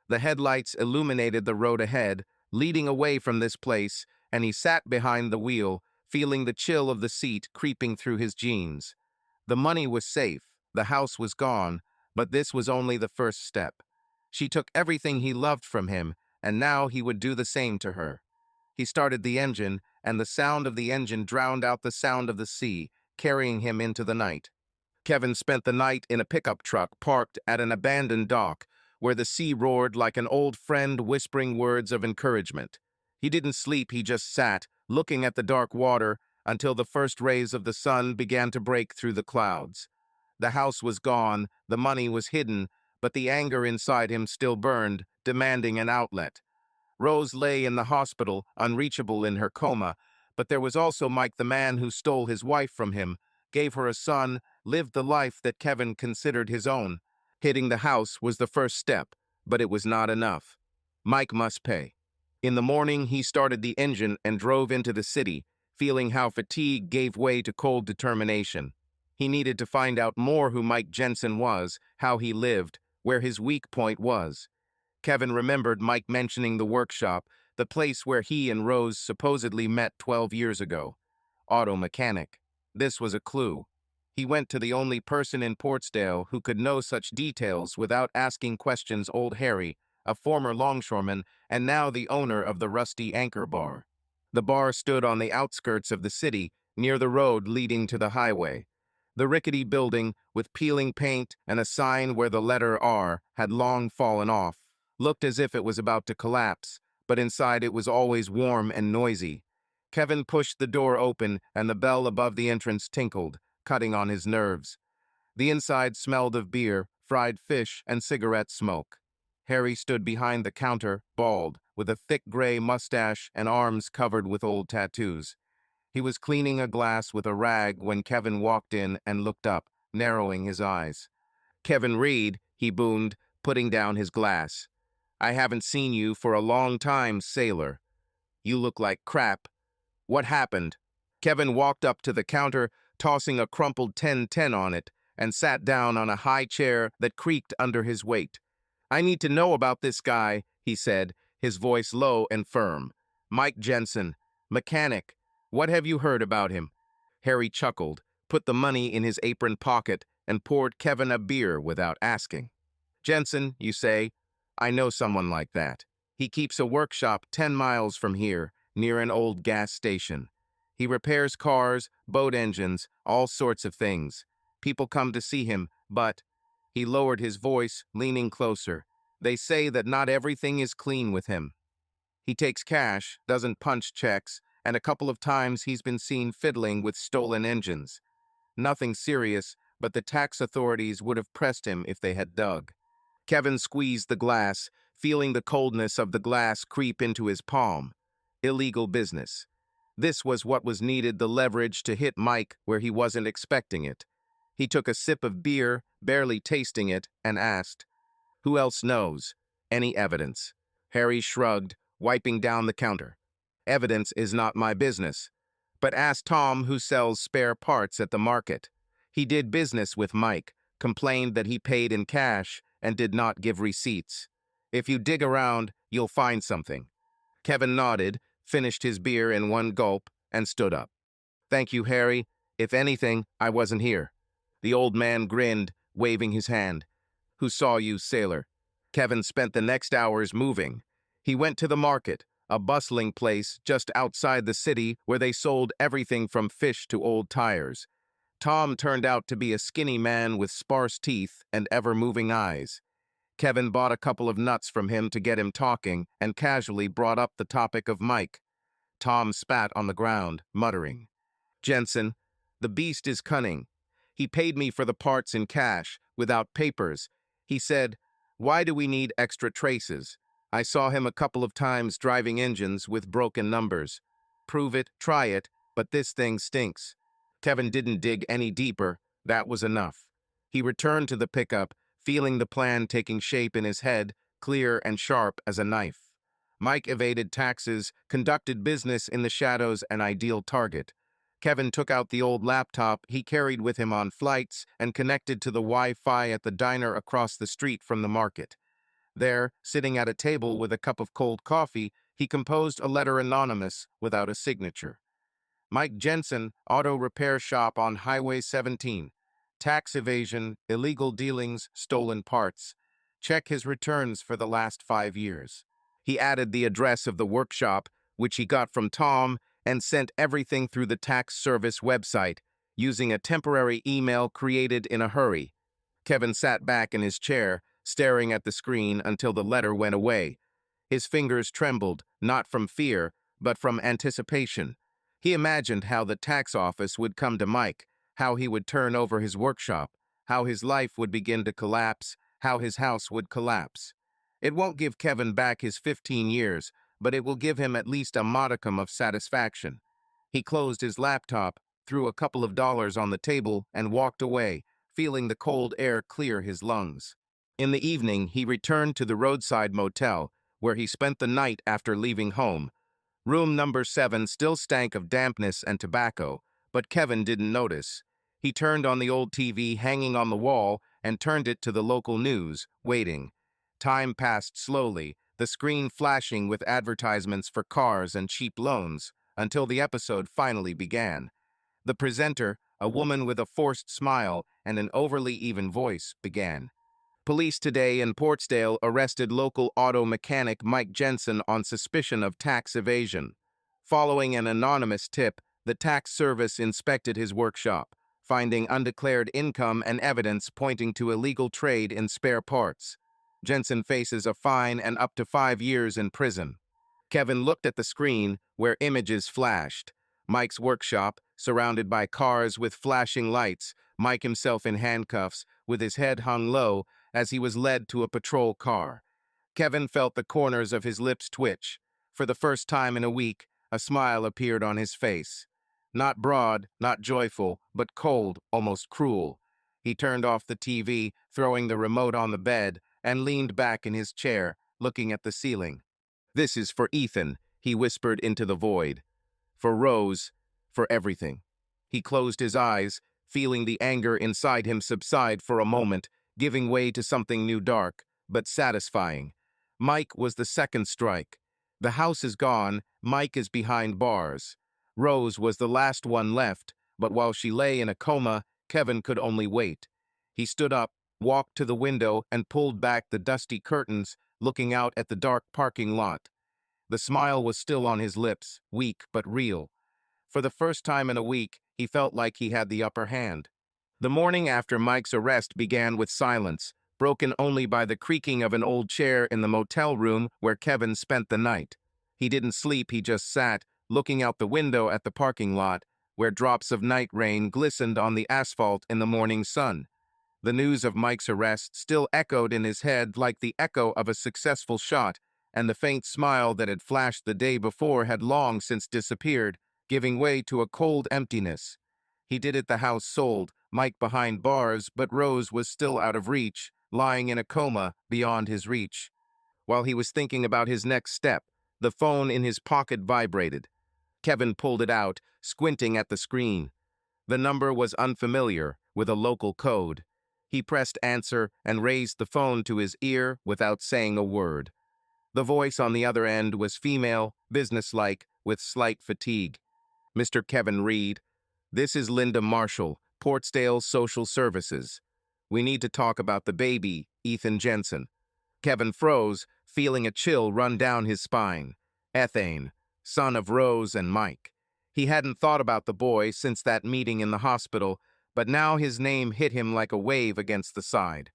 The headlights illuminated the road ahead, leading away from this place, and he sat behind the wheel, feeling the chill of the seat creeping through his jeans. The money was safe, the house was gone, but this was only the first step. She took everything he loved from him, and now he would do the same to her. He started the engine, and the sound of the engine drowned out the sound of the sea, carrying him into the night. Kevin spent the night in a pickup truck parked at an abandoned dock, where the sea roared like an old friend whispering words of encouragement. He didn't sleep, he just sat, looking at the dark water until the first rays of the sun began to break through the clouds. The house was gone, the money was hidden, but the anger inside him still burned, demanding an outlet. Rose lay in the hospital, unreachable in her coma, but there was also Mike, the man who stole his wife from him, gave her a son, lived the life that Kevin considered his own. Hitting the house was the first step, but it was not enough. Mike must pay. In the morning, he started the engine and drove into the city, feeling how fatigue gave way to cold determination. He needed to find out more who Mike Jensen was, how he lived, where his weak point was. Kevin remembered Mike mentioning the workshop, the place where he and Rose supposedly met 12 years ago. Auto mechanic. This was a clue. He went to the only person in Portsdale who could know such details without asking questions, old Harry, a former longshoreman, and now the owner of the Rusty Anchor Bar. The bar stood on the outskirts of the city, near the road leading to the highway. The rickety building, with peeling paint and a sign where the letter R had long fallen off, looked as if it was about to collapse, but inside it was always warm and noisy. Kevin pushed the door open, and the bell above the entrance tinkled, cutting on his nerves. The inside smelled of beer, fried fish, and cigarette smoke. Harry stood behind the counter, bald, with a thick gray mustache and arms covered with old tattoos. He was cleaning a glass with a rag when Kevin walked in and looked up, narrowing his eyes. "Kevin Reed," he boomed, putting down his glass. "I haven't seen you for a long time, sailor. You look like crap. What happened?" Kevin walked up to the counter, tossing a crumpled 1010 on it, and sat down on a high chair that creaked under his weight. "I need to know about this guy," he said, his voice low and firm. "Mike Jensen, mechanic. What have you heard about him?" Harry chuckled, put the money in his apron pocket, and poured Kevin a beer without asking. "Jensen, you say? I know someone like that. He keeps a workshop 10 miles from here, near an old gas station. He repairs cars, boat engines, all sorts of things. People come to see him, but—" He lowered his voice, leaning closer. "They say that not everything is clean with him. He takes cash, doesn't punch checks, and a couple of times he's been seen fiddling with stolen engines. Nothing serious, but the tax authorities would have pressed him if they had dug." Kevin squeezed the glass, feeling the coldness of the glass creep into his palm. Illegal business. This was what was needed, the leverage to hit Mike where he wasn't expecting it. He took a sip of beer, barely tasting it, and asked, "Who else knows? Any evidence?" Harry shrugged, wiping down the counter. "Evidence is not my business. But ask Tom, who sells spare parts at the market. He did business with Mike, complained that he paid in cash, and did not give receipts. If you dig around, you'll find something." Kevin nodded, finished his beer in one gulp, and stood up. "Thank you, Harry. If anything, I wasn't here." The old man grinned, waving his hand. "Who saw you, sailor?" Kevin spent the next hours moving. He went to the market, a bustling place just outside the city where they sold everything from fish to old tires. Tom turned out to be a skinny man with sparse teeth and ever-moving eyes. Kevin bought a couple of nuts from him to get him talking and casually brought up the topic of Mike. Tom spat on the ground, muttering, "Jensen, the beast is cunning. He paid me for the parts in cash, without papers. He said, 'Why do we need extra traces?' I saw him a couple of times driving engines with broken numbers. Prove it, try it, but this thing stinks." Kevin didn't dig any deeper. That was enough. He returned to the pickup, feeling the plan taking shape in his head, clear and sharp as a knife. Mike evaded taxes, conducted business in the shadows, an ideal target. Kevin took out the old laptop he carried with him on flights and connected to the Wi-Fi at the diner across the street from the market. There, sitting at a table with a cup of cold coffee, he composed a letter anonymous, without a signature. "Mike Jensen, auto repair shop on Highway 17. Tax evasion, illegal dealings, stolen parts. Check his returns for the last 5 years." He added the address of the workshop, which he got from Tom, and sent everything through the tax service website, using a temporary email created in a hurry. Kevin sat back in his chair, staring at the screen until the letter went away. His fingers trembled, not from fear, but from anticipation. He imagined how the tax office would come to Mike, how he would turn over his workshop, how his life would begin to collapse, how his house would collapse. It won't give Kevin back his 15 years, but it will give him at least a modicum of satisfaction. He closed his laptop, threw a couple of dollars on the table, and walked away, feeling the cold air clear his lungs. In the evening, he returned to the roadside motel, where he spent the night after leaving home. Room number 7 still stank of dampness and tobacco, but Kevin didn't notice. He turned on the old TV hanging on the wall and turned it to the local news, waiting. Time passed slowly, the screen flashing with advertisements for cars and cheap loans, until the episode finally began. The presenter, a woman with a forced smile and an overly even voice, began. "Police today in Portsdale arrested local auto mechanic Mike Jensen on suspicion of tax evasion. Following an anonymous tip, the tax service inspected his workshop, finding undeclared income and evidence pointing to illegal trade in spare parts. Jensen faces a fine and up to 5 years in prison." Kevin looked at the screen, where images flashed. Mike's workshop, surrounded by cars with flashing lights, Mike himself in handcuffs, with his head hung low, as he was led to a patrol car. Kevin felt the corners of his lips twitch. For the first time in a week, a smile appeared on his face. Not broad, not joyful, but cold, almost cruel. He turned off the TV, throwing the remote on the bed, and leaned back in his chair, looking at the ceiling. "This is for Ethan," he whispered into the void. "For Rose, for everything." He closed his eyes, feeling the anger inside him subside for a moment, giving way to something new, dark, but satisfying. Mike was the second strike. The house is gone, Mike is behind bars. Rose was the last one left, but while she lay in a coma, Kevin could only wait. He stood up, walked to the window, and pulled back the dusty curtains, looking out at the dark parking lot. The smile was still on his lips, weak but real. For the first time in a week, he felt like he had the upper hand. The morning after Mike's arrest began with silence, broken only by the creaking of an old chair in the motel room where Kevin spent the night. He didn't sleep, he just sat, looking out the window at the parking lot, where drops of night rain glistened on the asphalt in the morning sun. The news of Mike's arrest still echoed in his head like the echo of a successful shot, and the faint smile that had flashed the day before had long since disappeared, giving way to a cold emptiness. He did it, the house sold, Mike behind bars, but Rose was still out of reach, lying in a coma beyond his reach. While he was thinking about his next step, the phone in his pocket vibrated. Kevin pulled it out, squinting at the screen. The number was unfamiliar, with a local code. He pressed answer and raised the phone to his ear without saying a word. The voice on the other end was female, businesslike, with slight fatigue. "Mr. Kevin Reed, this is Linda Marshall, Portsdale Social Services. We need to talk about the baby, Ethan Jensen." Kevin froze, feeling a chill run down his spine. Ethane, son of Rose and Mike. He hadn't thought about the boy since that meeting in the hospital, but now his name hit him like a wave against the side.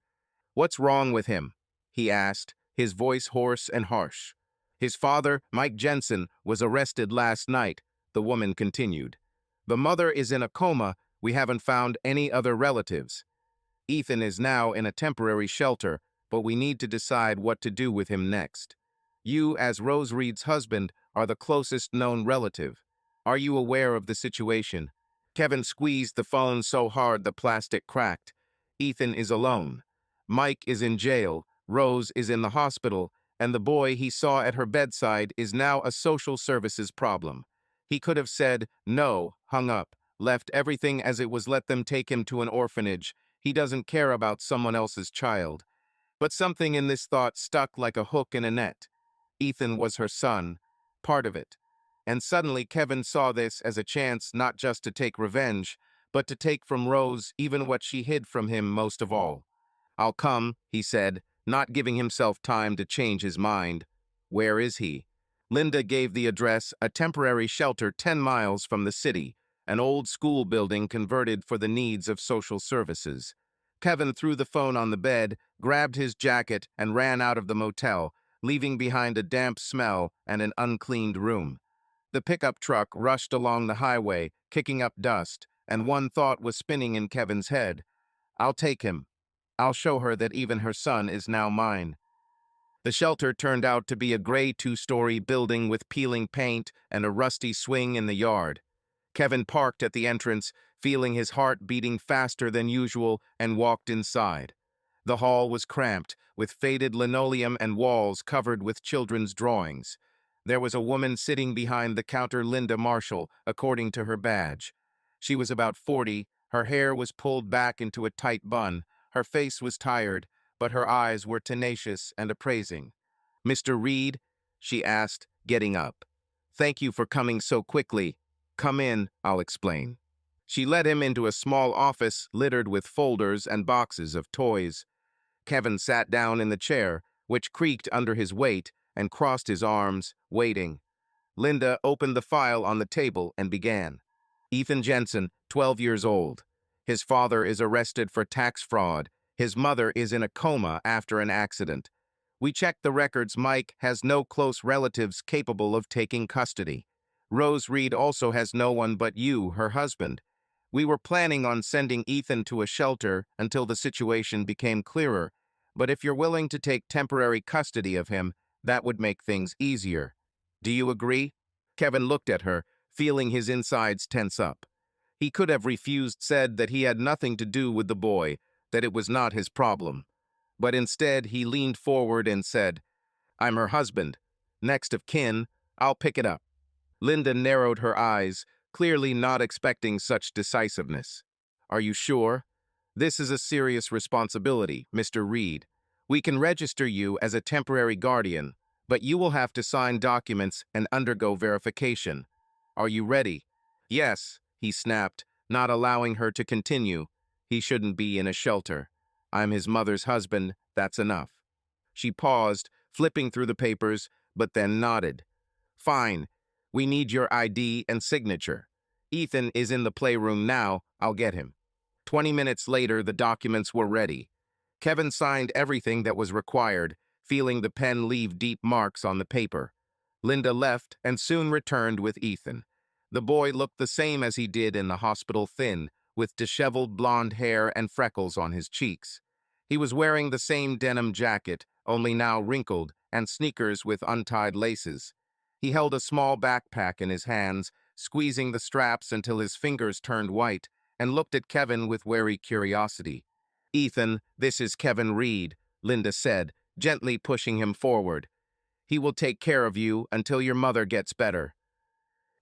"What's wrong with him?" he asked, his voice hoarse and harsh. "His father, Mike Jensen, was arrested last night," the woman continued. "The mother is in a coma. We haven't found any other relatives. Ethan is now in a temporary shelter, but we need to decide what to do with him next. You, as Rose Reed's husband, are the closest known relative. Are you aware of the situation?" Kevin squeezed the phone so hard the plastic cracked. "Ethan is alone. Mike is in jail, Rose is in the hospital, and the boy he saw at her bedside is now a social services problem." He could have said no, hung up, left everything as it was, let them take him to an orphanage. He doesn't care about someone else's child. But something in this thought stuck like a hook in a net. Ethan was her son, part of it. And suddenly Kevin saw this as a chance not just to take revenge, but to take from Rose even what she hid from him most of all. "I'll come," he said, not giving himself time to change his mind. "Where is he?" Linda gave the address, a temporary shelter 10 miles from the city, an old school building converted for the needs of social services. Kevin threw the phone on the bed, grabbed his jacket, and ran out of the motel, leaving behind a damp smell and an uncleaned room. The pickup truck rushed along the highway, kicking up dust, and one thought was spinning in Kevin's head. "I'll take him. I'll show her that even her son is now mine." The shelter turned out to be a gray 2-story building with peeling paint and a rusty swing in the yard. Kevin parked at the entrance, feeling his heart beating faster than usual, and walked inside. The hall was cramped, with faded linoleum and walls covered with children's drawings. There was a woman sitting behind the counter, Linda Marshall, according to her badge. She was about 40, her hair was pulled back into a tight bun, her face was tired, but her eyes were tenacious and appraising. "Mr. Reed?" she asked, getting up. "Thank you for coming so quickly. Come in, I'll explain." She led him into a small office littered with folders and boxes of toys. Kevin sat down in the chair, which creaked under his weight, and crossed his arms, waiting. Linda opened the file on the table and began. "Ethan Jensen, 12 years old. His father is arrested for tax fraud. His mother is in a coma after an accident. We checked the records. Mike has no close relatives capable of taking custody. Rose Reed also has no one but you, her husband. We were planning on sending Ethan to a shelter until the situation became clearer, But if you're willing to take temporary custody of him, that would make things easier. Do you agree? Kevin looked at her, feeling his insides tense up. He could have refused, said that he had nothing to do with the boy, that it was not his problem. But instead, he leaned forward and said, I'm her husband. Next of kin, I'll pick it up. Linda narrowed her eyes, clearly not expecting such decisiveness. Are you sure? This is a serious responsibility, Mr. Reed. We can register you as a temporary guardian, but you will have to sign documents and undergo verification. Are you ready? Yes, he snapped, not allowing her to continue. He shouldn't be in a shelter. I'm his mother's husband, that's enough. She paused, flipping through the papers, but then nodded. Fine. We need your ID and signature. Ethan is in the playroom now. I'll get him. 20 minutes later, the documents were ready. Kevin signed everything that was required, feeling the pen leave deep marks on the paper. Linda left and soon returned with Ethan. The boy looked the same as he did in the hospital, thin, with disheveled blonde hair and freckles on his cheeks. He was wearing the same denim jacket, only now wrinkled, and sneakers with untied laces. He held a small backpack in his hands, squeezing the straps until his fingers turned white, and looked at Kevin with wary curiosity. Ethan, this is Kevin Reed, Linda said, gently pushing him forward. He will take care of you until your mother gets better.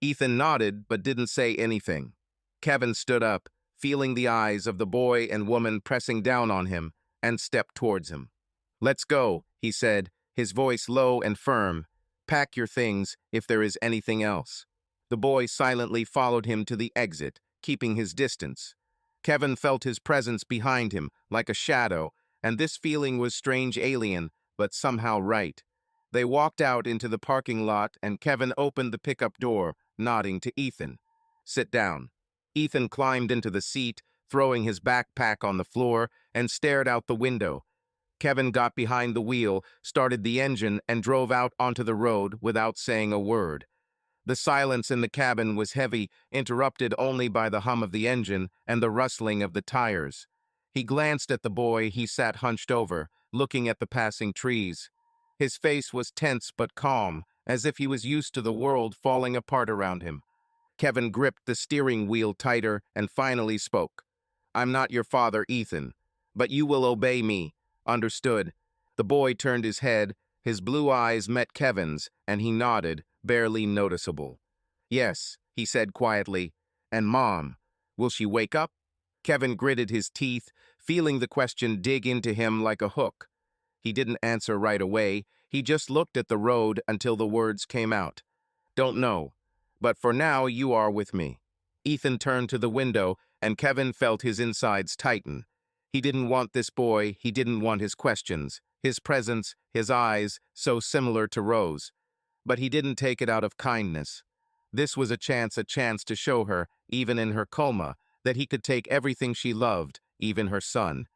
Ethan nodded but didn't say anything. Kevin stood up, feeling the eyes of the boy and woman pressing down on him, and stepped towards him. Let's go, he said, his voice low and firm. Pack your things if there is anything else. The boy silently followed him to the exit, keeping his distance. Kevin felt his presence behind him, like a shadow, and this feeling was strange, alien, but somehow right. They walked out into the parking lot, and Kevin opened the pickup door, nodding to Ethan. Sit down. Ethan climbed into the seat, throwing his backpack on the floor, and stared out the window. Kevin got behind the wheel, started the engine, and drove out onto the road without saying a word. The silence in the cabin was heavy, interrupted only by the hum of the engine and the rustling of the tires. He glanced at the boy. He sat hunched over, looking at the passing trees. His face was tense but calm, as if he was used to the world falling apart around him. Kevin gripped the steering wheel tighter and finally spoke. I'm not your father, Ethan, but you will obey me. Understood. The boy turned his head, his blue eyes met Kevin's, and he nodded, barely noticeable. Yes, he said quietly. And Mom, will she wake up? Kevin gritted his teeth, feeling the question dig into him like a hook. He didn't answer right away. He just looked at the road until the words came out. Don't know, but for now you are with me. Ethan turned to the window, and Kevin felt his insides tighten. He didn't want this boy, he didn't want his questions, his presence, his eyes, so similar to Rose. But he didn't take it out of kindness. This was a chance to show her, even in her coma, that he could take everything she loved, even her son.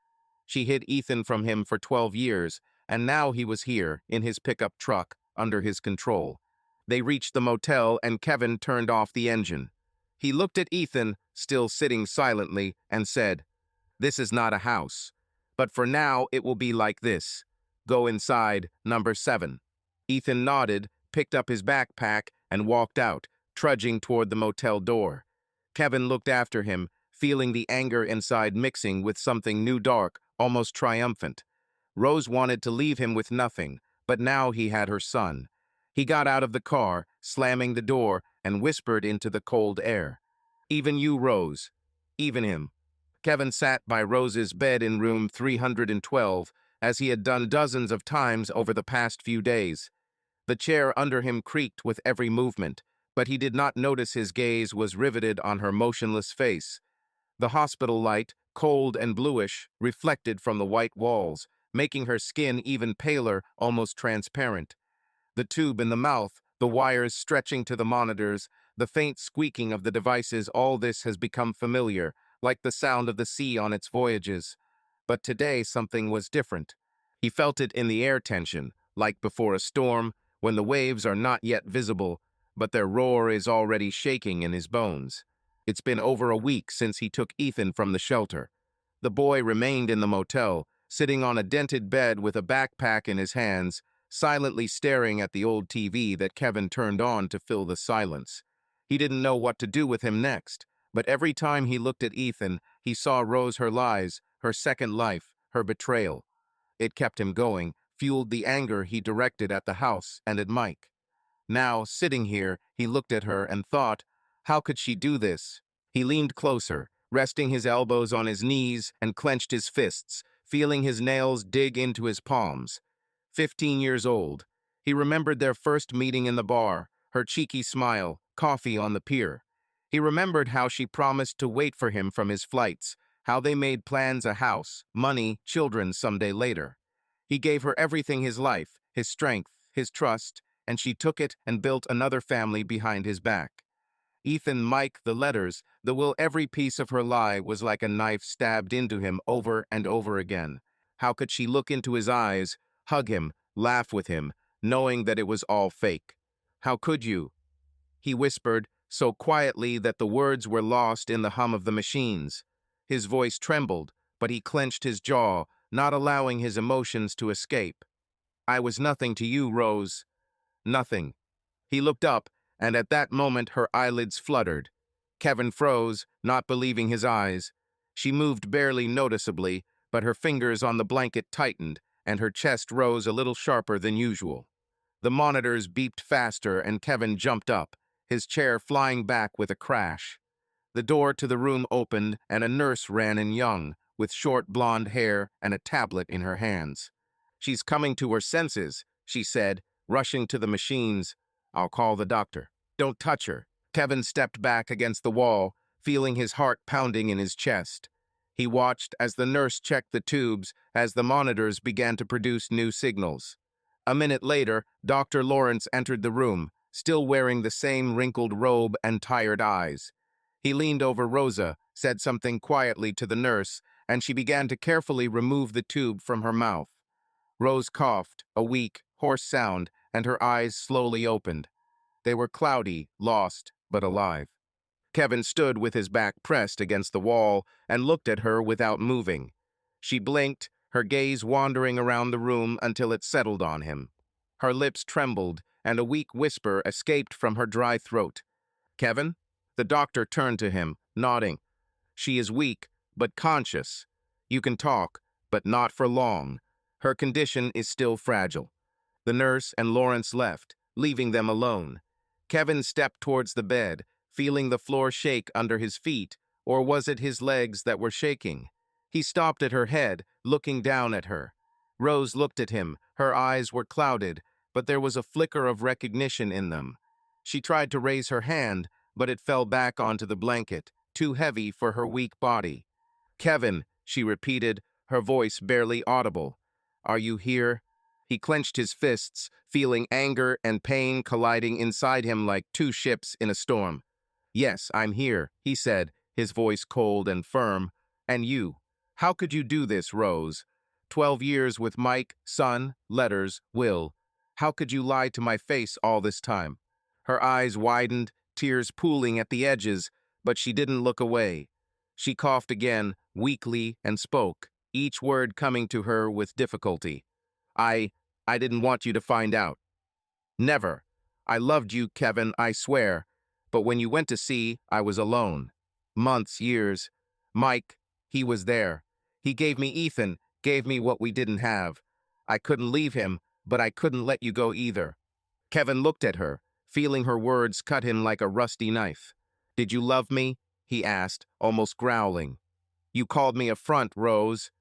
She hid Ethan from him for 12 years, and now he was here, in his pickup truck, under his control. They reached the motel, and Kevin turned off the engine. He looked at Ethan, still sitting silently, and said, This is not a house, but for now it will be like this. Go inside, number 7. Ethan nodded, picked up his backpack, and walked out, trudging toward the motel door. Kevin looked after him, feeling the anger inside mixing with something new, dark, almost triumphant. Rose wanted to leave him with nothing, but now he had her son. He got out of the car, slamming the door, and whispered into the cold air. Even you, Rose. Even him. Kevin sat by Rose's bed in room 312, as he had done dozens of times over the past few days. The chair under him creaked with every movement, but he did not notice his gaze was riveted on her motionless face. The hospital light, cold and bluish, reflected from the white walls, making her skin even paler, almost transparent. The tube in the mouth, the wires stretching to the monitors, the faint squeaking of the devices, all this has become familiar, like the sound of the sea on its voyages. But today something was different. He felt it in the air tension, like before a storm, when the waves are not yet visible, but their roar is already shaking in his bones. It's been over a week since he took Ethan from the shelter. The boy remained in the motel, sitting on a dented bed with a backpack in his hands, silently staring at the old TV that Kevin turned on to fill the silence. He didn't know what to do with him next, but every time he looked at Ethan, he saw Rose, her lies, her second life, her betrayal. It kept him going, fueled the anger he directed at the house and at Mike. Now, sitting here, he looked at her and thought, how could she do this? He leaned closer, resting his elbows on his knees and clenched his fists, feeling his nails dig into his palms. 15 years old. He remembered their first meeting in the bar, her cheeky smile, coffee on the pier. He remembered how she promised to wait for him from his flights, how they made plans, a house, money, children someday later. He gave her everything, his life, his strength, his trust, and she took it and built another family behind his back. Ethan, Mike, the letters, the will, every piece of her lie was like a knife stabbed into him over and over again. How could she look into his eyes, hug him, laugh with him, knowing that it was all fake? How could you? He whispered, so quietly that the words were lost in the hum of the machines. His voice trembled, but he clenched his jaw, not allowing his emotions to escape. I was nothing to you, Rose. Nothing. He looked up, and at that moment her eyelids fluttered. Kevin froze, not believing his eyes. She moved barely noticeably, but her fingers on the blanket tightened, and her chest rose a little sharper than usual. The monitors beeped faster, and Kevin jumped up, his chair flying back with a crash. The door to the room opened, and a nurse ran in, young, with short blonde hair and a tablet in her hands. She's coming to her senses, she said, rushing to the machines. I'll call the doctor. Don't touch her. Kevin stepped back against the wall, feeling his heart pounding in his chest. He watched as the nurse checked the tubes, as the monitors began to produce new signals. A minute later, Dr. Lawrence entered the room, still wearing the same wrinkled robe and tired eyes. He leaned over Rosa, said something quietly to the nurse, and she began to carefully remove the tube from her mouth. Rose coughed, a weak, hoarse sound, and her eyes slowly opened. They were cloudy, lost, but alive. Kevin stood with his back pressed against the wall and looked at her without moving. She blinked, her gaze wandering around the room until it settled on him. Her lips trembled, and a weak whisper escaped from her dry throat. Kevin? The doctor turned to him, nodding. She is weak, but conscious. You can talk, but not for long. Her condition is still fragile. The nurse and Lawrence left, leaving them alone. Kevin stepped towards the bed, feeling the floor shake under his feet, or was it his legs that were shaking? He stopped at her head, looking down at her. Rose looked at him, her eyes were clouded, but there was a flicker of recognition in them. She tried to raise her hand, but it fell back onto the blanket, too heavy for her weak body. Kevin, she repeated, her voice barely audible. Are you here? He clenched his fists, feeling anger and pain colliding inside him like two ships in a storm. Yes, I'm here, he said, his voice cold and firm. And you? How could you do this, Rose? 12 years with Mike, son, letters, will. How could you lie to my face all this time? Her eyes widened, tears pooling at the edges, but she didn't look away. She coughed again, weakly, and spoke, each word coming to her with difficulty. I didn't want you to find out. Never. I loved you, Kevin, I swear. But when you went to sea, I was alone. Months, years. Mike, he was there. He gave me Ethan, gave me what we didn't have. I couldn't leave him, but I couldn't let you go either. Kevin looked at her, feeling her words cut him like a rusty knife. Did you love me? He asked, almost growling. You called me a front, Rose.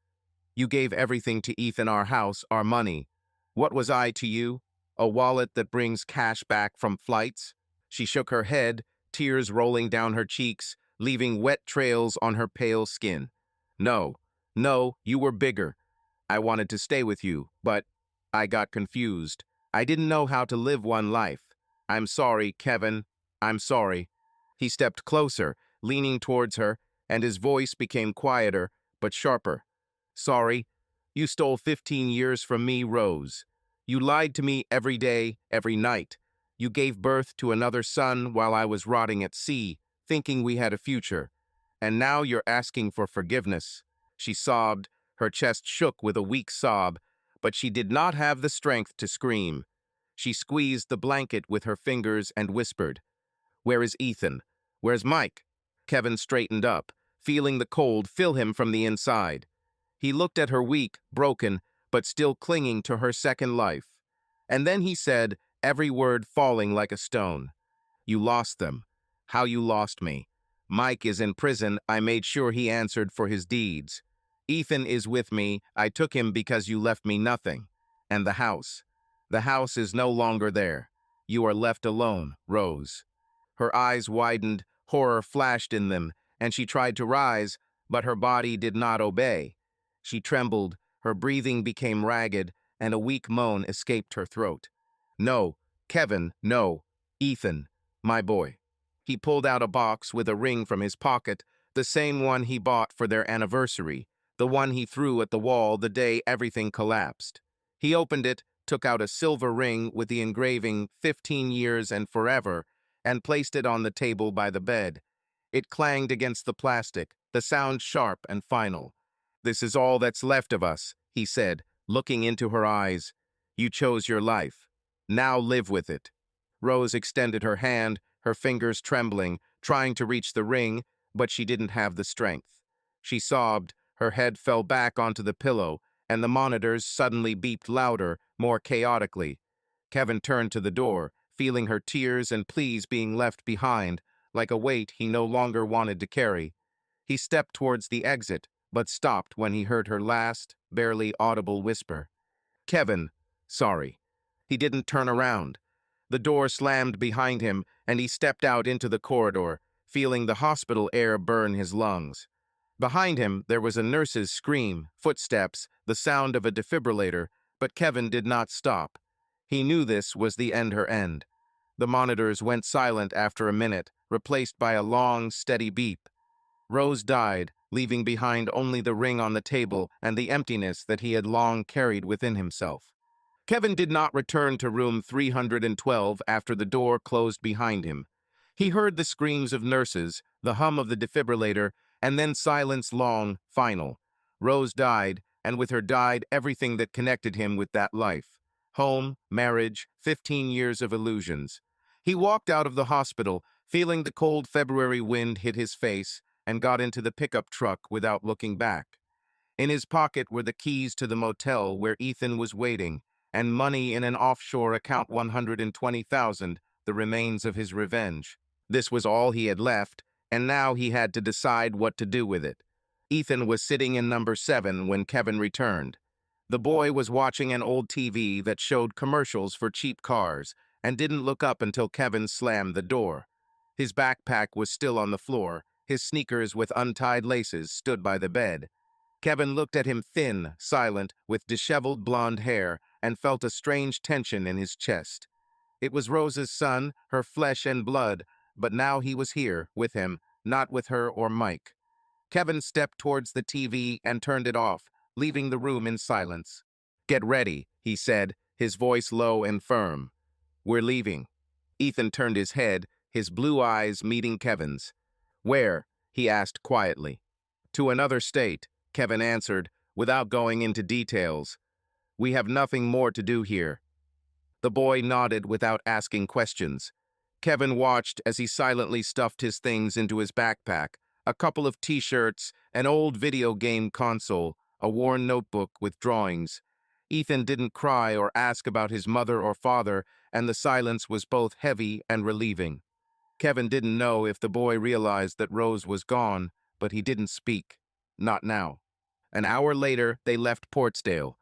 You gave everything to Ethan, our house, our money. What was I to you? A wallet that brings cash back from flights? She shook her head, tears rolling down her cheeks, leaving wet trails on her pale skin. No, you were bigger. I wanted to stay with you, but I got confused. I didn't know how to live one life. I'm sorry, Kevin. I'm sorry. He stepped closer, leaning towards her, and his voice became quieter, but sharper. Sorry. You stole 15 years from me, Rose. You lied to me every day, every night. You gave birth to another son while I was rotting at sea, thinking we had a future. And now you're asking for forgiveness. She sobbed, Her chest shook with a weak sob, but she did not have the strength to scream. She squeezed the blanket with her fingers and whispered, "Where is Ethan? Where's Mike?" Kevin straightened up, feeling the cold fill him from the inside. He looked at her weak, broken, but still clinging to her second life. And then he said, every word falling like a stone, "You lost them. How you lost me. Mike is in prison. I made sure he answered for his deeds. Ethan is with me. I took him because you left me nothing. And the house. The house is no longer there. You are left alone, Rose." Her eyes widened, horror flashed in them, and she tried to rise, but her body did not obey. She trembled, her breathing became ragged, and a weak moan escaped her throat. "No, Kevin, no. Ethan, my boy." He pulled out a box with a ring from his pocket, the same one he bought for their anniversary, the one he threw at the wall the day everything collapsed. He opened it, took out a silver ring with the engraving 15 years and forever, and placed it on the table by the bed. It clanged against the plastic, the sound sharp and final. "This is all that's left of us," he said, looking into her eyes. "You chose your life. Now live with it." Rose extended her hand, her fingers trembling, trying to reach the ring, but she didn't have the strength. She sobbed, her head fell back onto the pillow, and the monitors suddenly beeped louder, more chaotically. Kevin turned to the door, feeling her tears and pleas being left behind, like a weight he no longer wanted to carry. He stepped towards the exit, but stopped when he heard her last, barely audible whisper, "Kevin, sorry." He didn't turn around. The door slammed behind him, and he stepped out into the corridor, feeling the hospital air burn his lungs. Behind him, there was a nurse's scream, footsteps, the sound of a defibrillator, but Kevin did not stop. He knew this was the end her end. The monitors went silent after a minute, replaced by a long, steady beep. Rose died, leaving behind only the ring on the table and the emptiness that he had long carried within himself. Kevin did not return to room 312 after the door closed behind him. He heard the screams of nurses, the hum of the defibrillator, and then silence long, final. Rose died, and with her died everything that connected him with that life. Home, marriage, 15 years of illusions. He walked out of the hospital, feeling the cold February wind hit his face, and got into the pickup truck without looking back. In his pocket were the keys to the motel where Ethan was waiting, and money in an offshore account, 120,000, the remains of his revenge. This was all he had left, and now he had to decide what to do with it. Ethan was sitting in number 7 when Kevin returned. The boy was watching an old TV that showed commercials for cheap cars and didn't look up until Kevin slammed the door. His backpack was still on the floor. His sneakers with untied laces stood by the bed. Kevin looked at him, thin, silent, with disheveled blonde hair, and felt a strange tension in his chest. It was Rose's son, her flesh and blood, but now he was here, with him, not with her or Mike. Kevin stepped towards the TV and turned it off, leaving the room in silence. "Get ready," he said, his voice low and firm. "We're leaving." Ethan turned his head, his blue eyes meeting Kevin's. "Where?" he asked quietly. "To another state," Kevin answered, without going into details. "We have nothing more to do here." The boy nodded without asking questions. Kevin watched as he silently stuffed his things into his backpack, a couple of t-shirts, an old video game console, a worn notebook with drawings. Ethan didn't cry or ask about his mother or father, and the silence was both heavy and relieving. Kevin didn't know if the boy realized that Rose was gone, but he didn't speak. Not now. An hour later, they left Portsdale.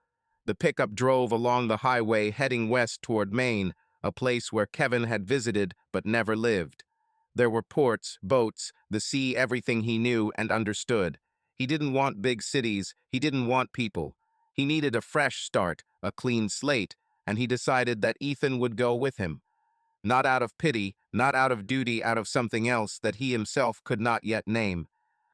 The pickup drove along the highway heading west toward Maine, a place where Kevin had visited but never lived. There were ports, boats, the sea, everything he knew and understood. He didn't want big cities, he didn't want people. He needed a fresh start, a clean slate, and he decided that Ethan would go with him. Not out of pity, not out of duty, out of something else that he himself could not yet name.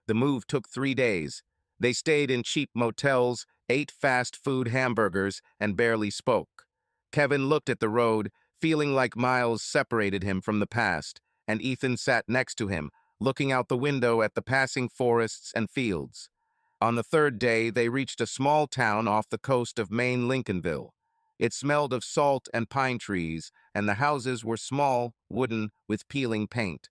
The move took 3 days. They stayed in cheap motels, ate fast food hamburgers, and barely spoke. Kevin looked at the road, feeling like miles separated him from the past, and Ethan sat next to him, looking out the window at the passing forests and fields. On the third day, they reached a small town off the coast of Maine, Lincolnville. It smelled of salt and pine trees, and the houses were small, wooden, with peeling paint.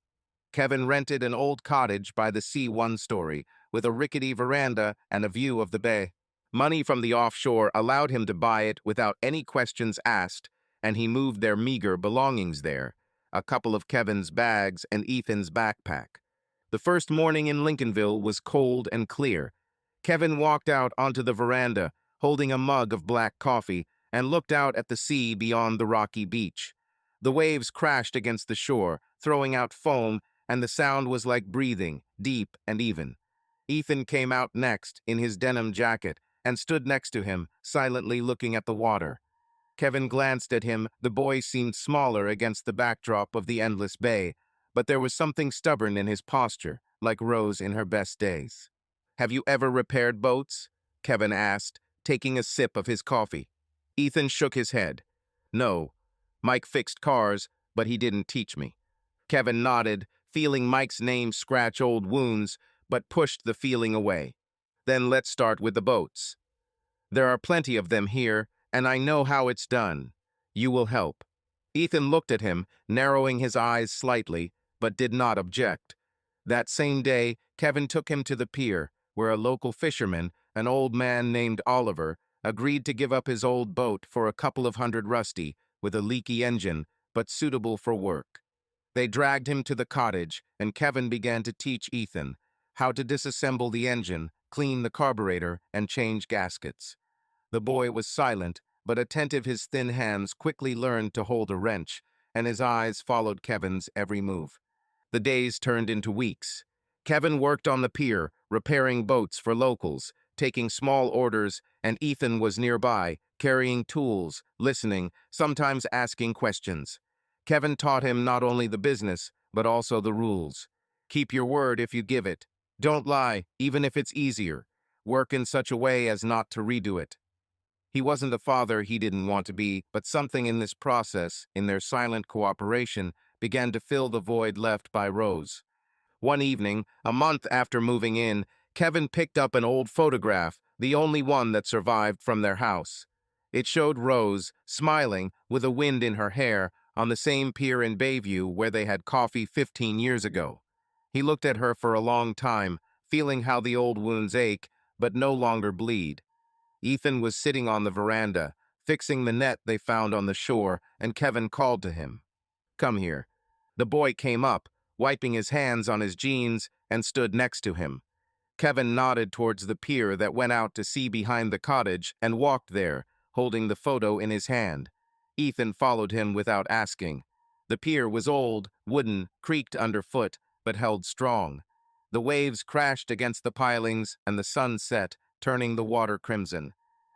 Kevin rented an old cottage by the sea, one-story, with a rickety veranda and a view of the bay. Money from the offshore allowed him to buy it without any questions asked, and he moved their meager belongings there, a couple of Kevin's bags and Ethan's backpack. The first morning in Lincolnville was cold and clear. Kevin walked out onto the veranda, holding a mug of black coffee, and looked out at the sea beyond the rocky beach. The waves crashed against the shore, throwing out foam, and the sound was like breathing, deep and even. Ethan came out next, in his denim jacket, and stood next to him, silently looking at the water. Kevin glanced at him. The boy seemed smaller against the backdrop of the endless bay, but there was something stubborn in his posture, like Rose in her best days. "Have you ever repaired boats?" Kevin asked, taking a sip of his coffee. Ethan shook his head. "No. Mike fixed cars, but he didn't teach me." Kevin nodded, feeling Mike's name scratch old wounds, but pushed the feeling away. "Then let's start with the boats. There are plenty of them here, and I know how it's done. You will help." Ethan looked at him, narrowing his eyes slightly, but did not object. That same day, Kevin took him to the pier, where a local fisherman, an old man named Oliver, agreed to give up his old boat for a couple of hundred rusty, with a leaky engine, but suitable for work. They dragged him to the cottage, and Kevin began to teach Ethan how to disassemble the engine, clean the carburetor, and change gaskets. The boy was silent, but attentive. His thin hands quickly learned to hold a wrench, and his eyes followed Kevin's every move. The days turned into weeks. Kevin worked on the pier, repairing boats for locals, taking small orders, and Ethan was nearby, carrying tools, listening, sometimes asking questions. Kevin taught him not only the business, but also the rules. Keep your word if you give it. Don't lie, even if it's easier. Work in such a way as not to redo it. He wasn't the father he didn't want to be, but something in this process, in their silent cooperation, began to fill the void left by Rose. One evening, a month after moving in, Kevin picked up an old photograph, the only one that survived from their house. It showed Rose, smiling, with a wind in her hair, on the same pier in Bayview where they had coffee 15 years ago. He looked at her for a long time, feeling how the old wounds ache, but no longer bleed. Ethan was sitting on the veranda, fixing the net they found on the shore, and Kevin called to him. "Come here." The boy came up, wiping his hands on his jeans, and stood next to him. Kevin nodded towards the pier that went out to sea behind the cottage and walked there, holding the photo in his hand. Ethan followed him without asking. The pier was old, wooden, creaked underfoot, but held strong. The waves crashed against the pilings, and the sun set, turning the water crimson.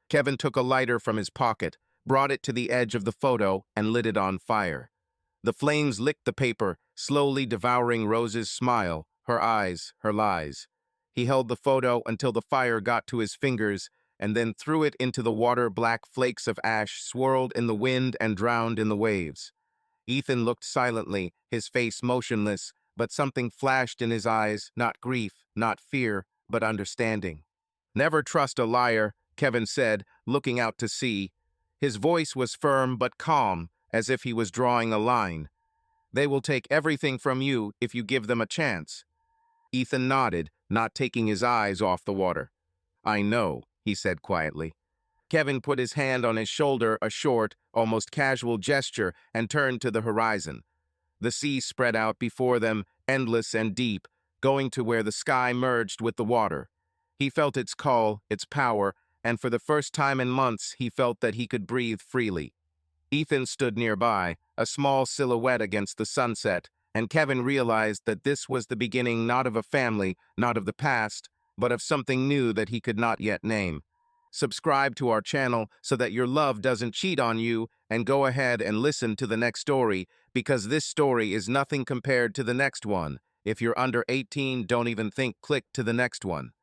Kevin took a lighter from his pocket, brought it to the edge of the photo, and lit it on fire. The flames licked the paper, slowly devouring Rose's smile, her eyes, her lies. He held the photo until the fire got to his fingers, and then threw it into the water. Black flakes of ash swirled in the wind and drowned in the waves. Ethan looked silently, his face motionless, but something flashed in his eyes, not grief, not fear, but understanding. "Never trust a liar," Kevin said, looking out to sea. His voice was firm but calm, as if he was drawing a line. "They will take everything from you if you give them a chance." Ethan nodded, not taking his eyes off the water. "I know," he said quietly. Kevin put his hand on his shoulder, a short, almost casual gesture, and turned to the horizon. The sea spread out before them, endless and deep, going to where the sky merged with the water. He felt its call, its power, and for the first time in months he felt that he could breathe freely. Ethan stood nearby, a small silhouette against the sunset, and Kevin realized that this was the beginning not of a family, not of the past, but of something new that he could not yet name. Subscribe to our channel so that your love doesn't cheat on you, and go ahead and listen to the next story, because this story is nothing compared to the next one. If you're under 18, don't even think, click to the next one.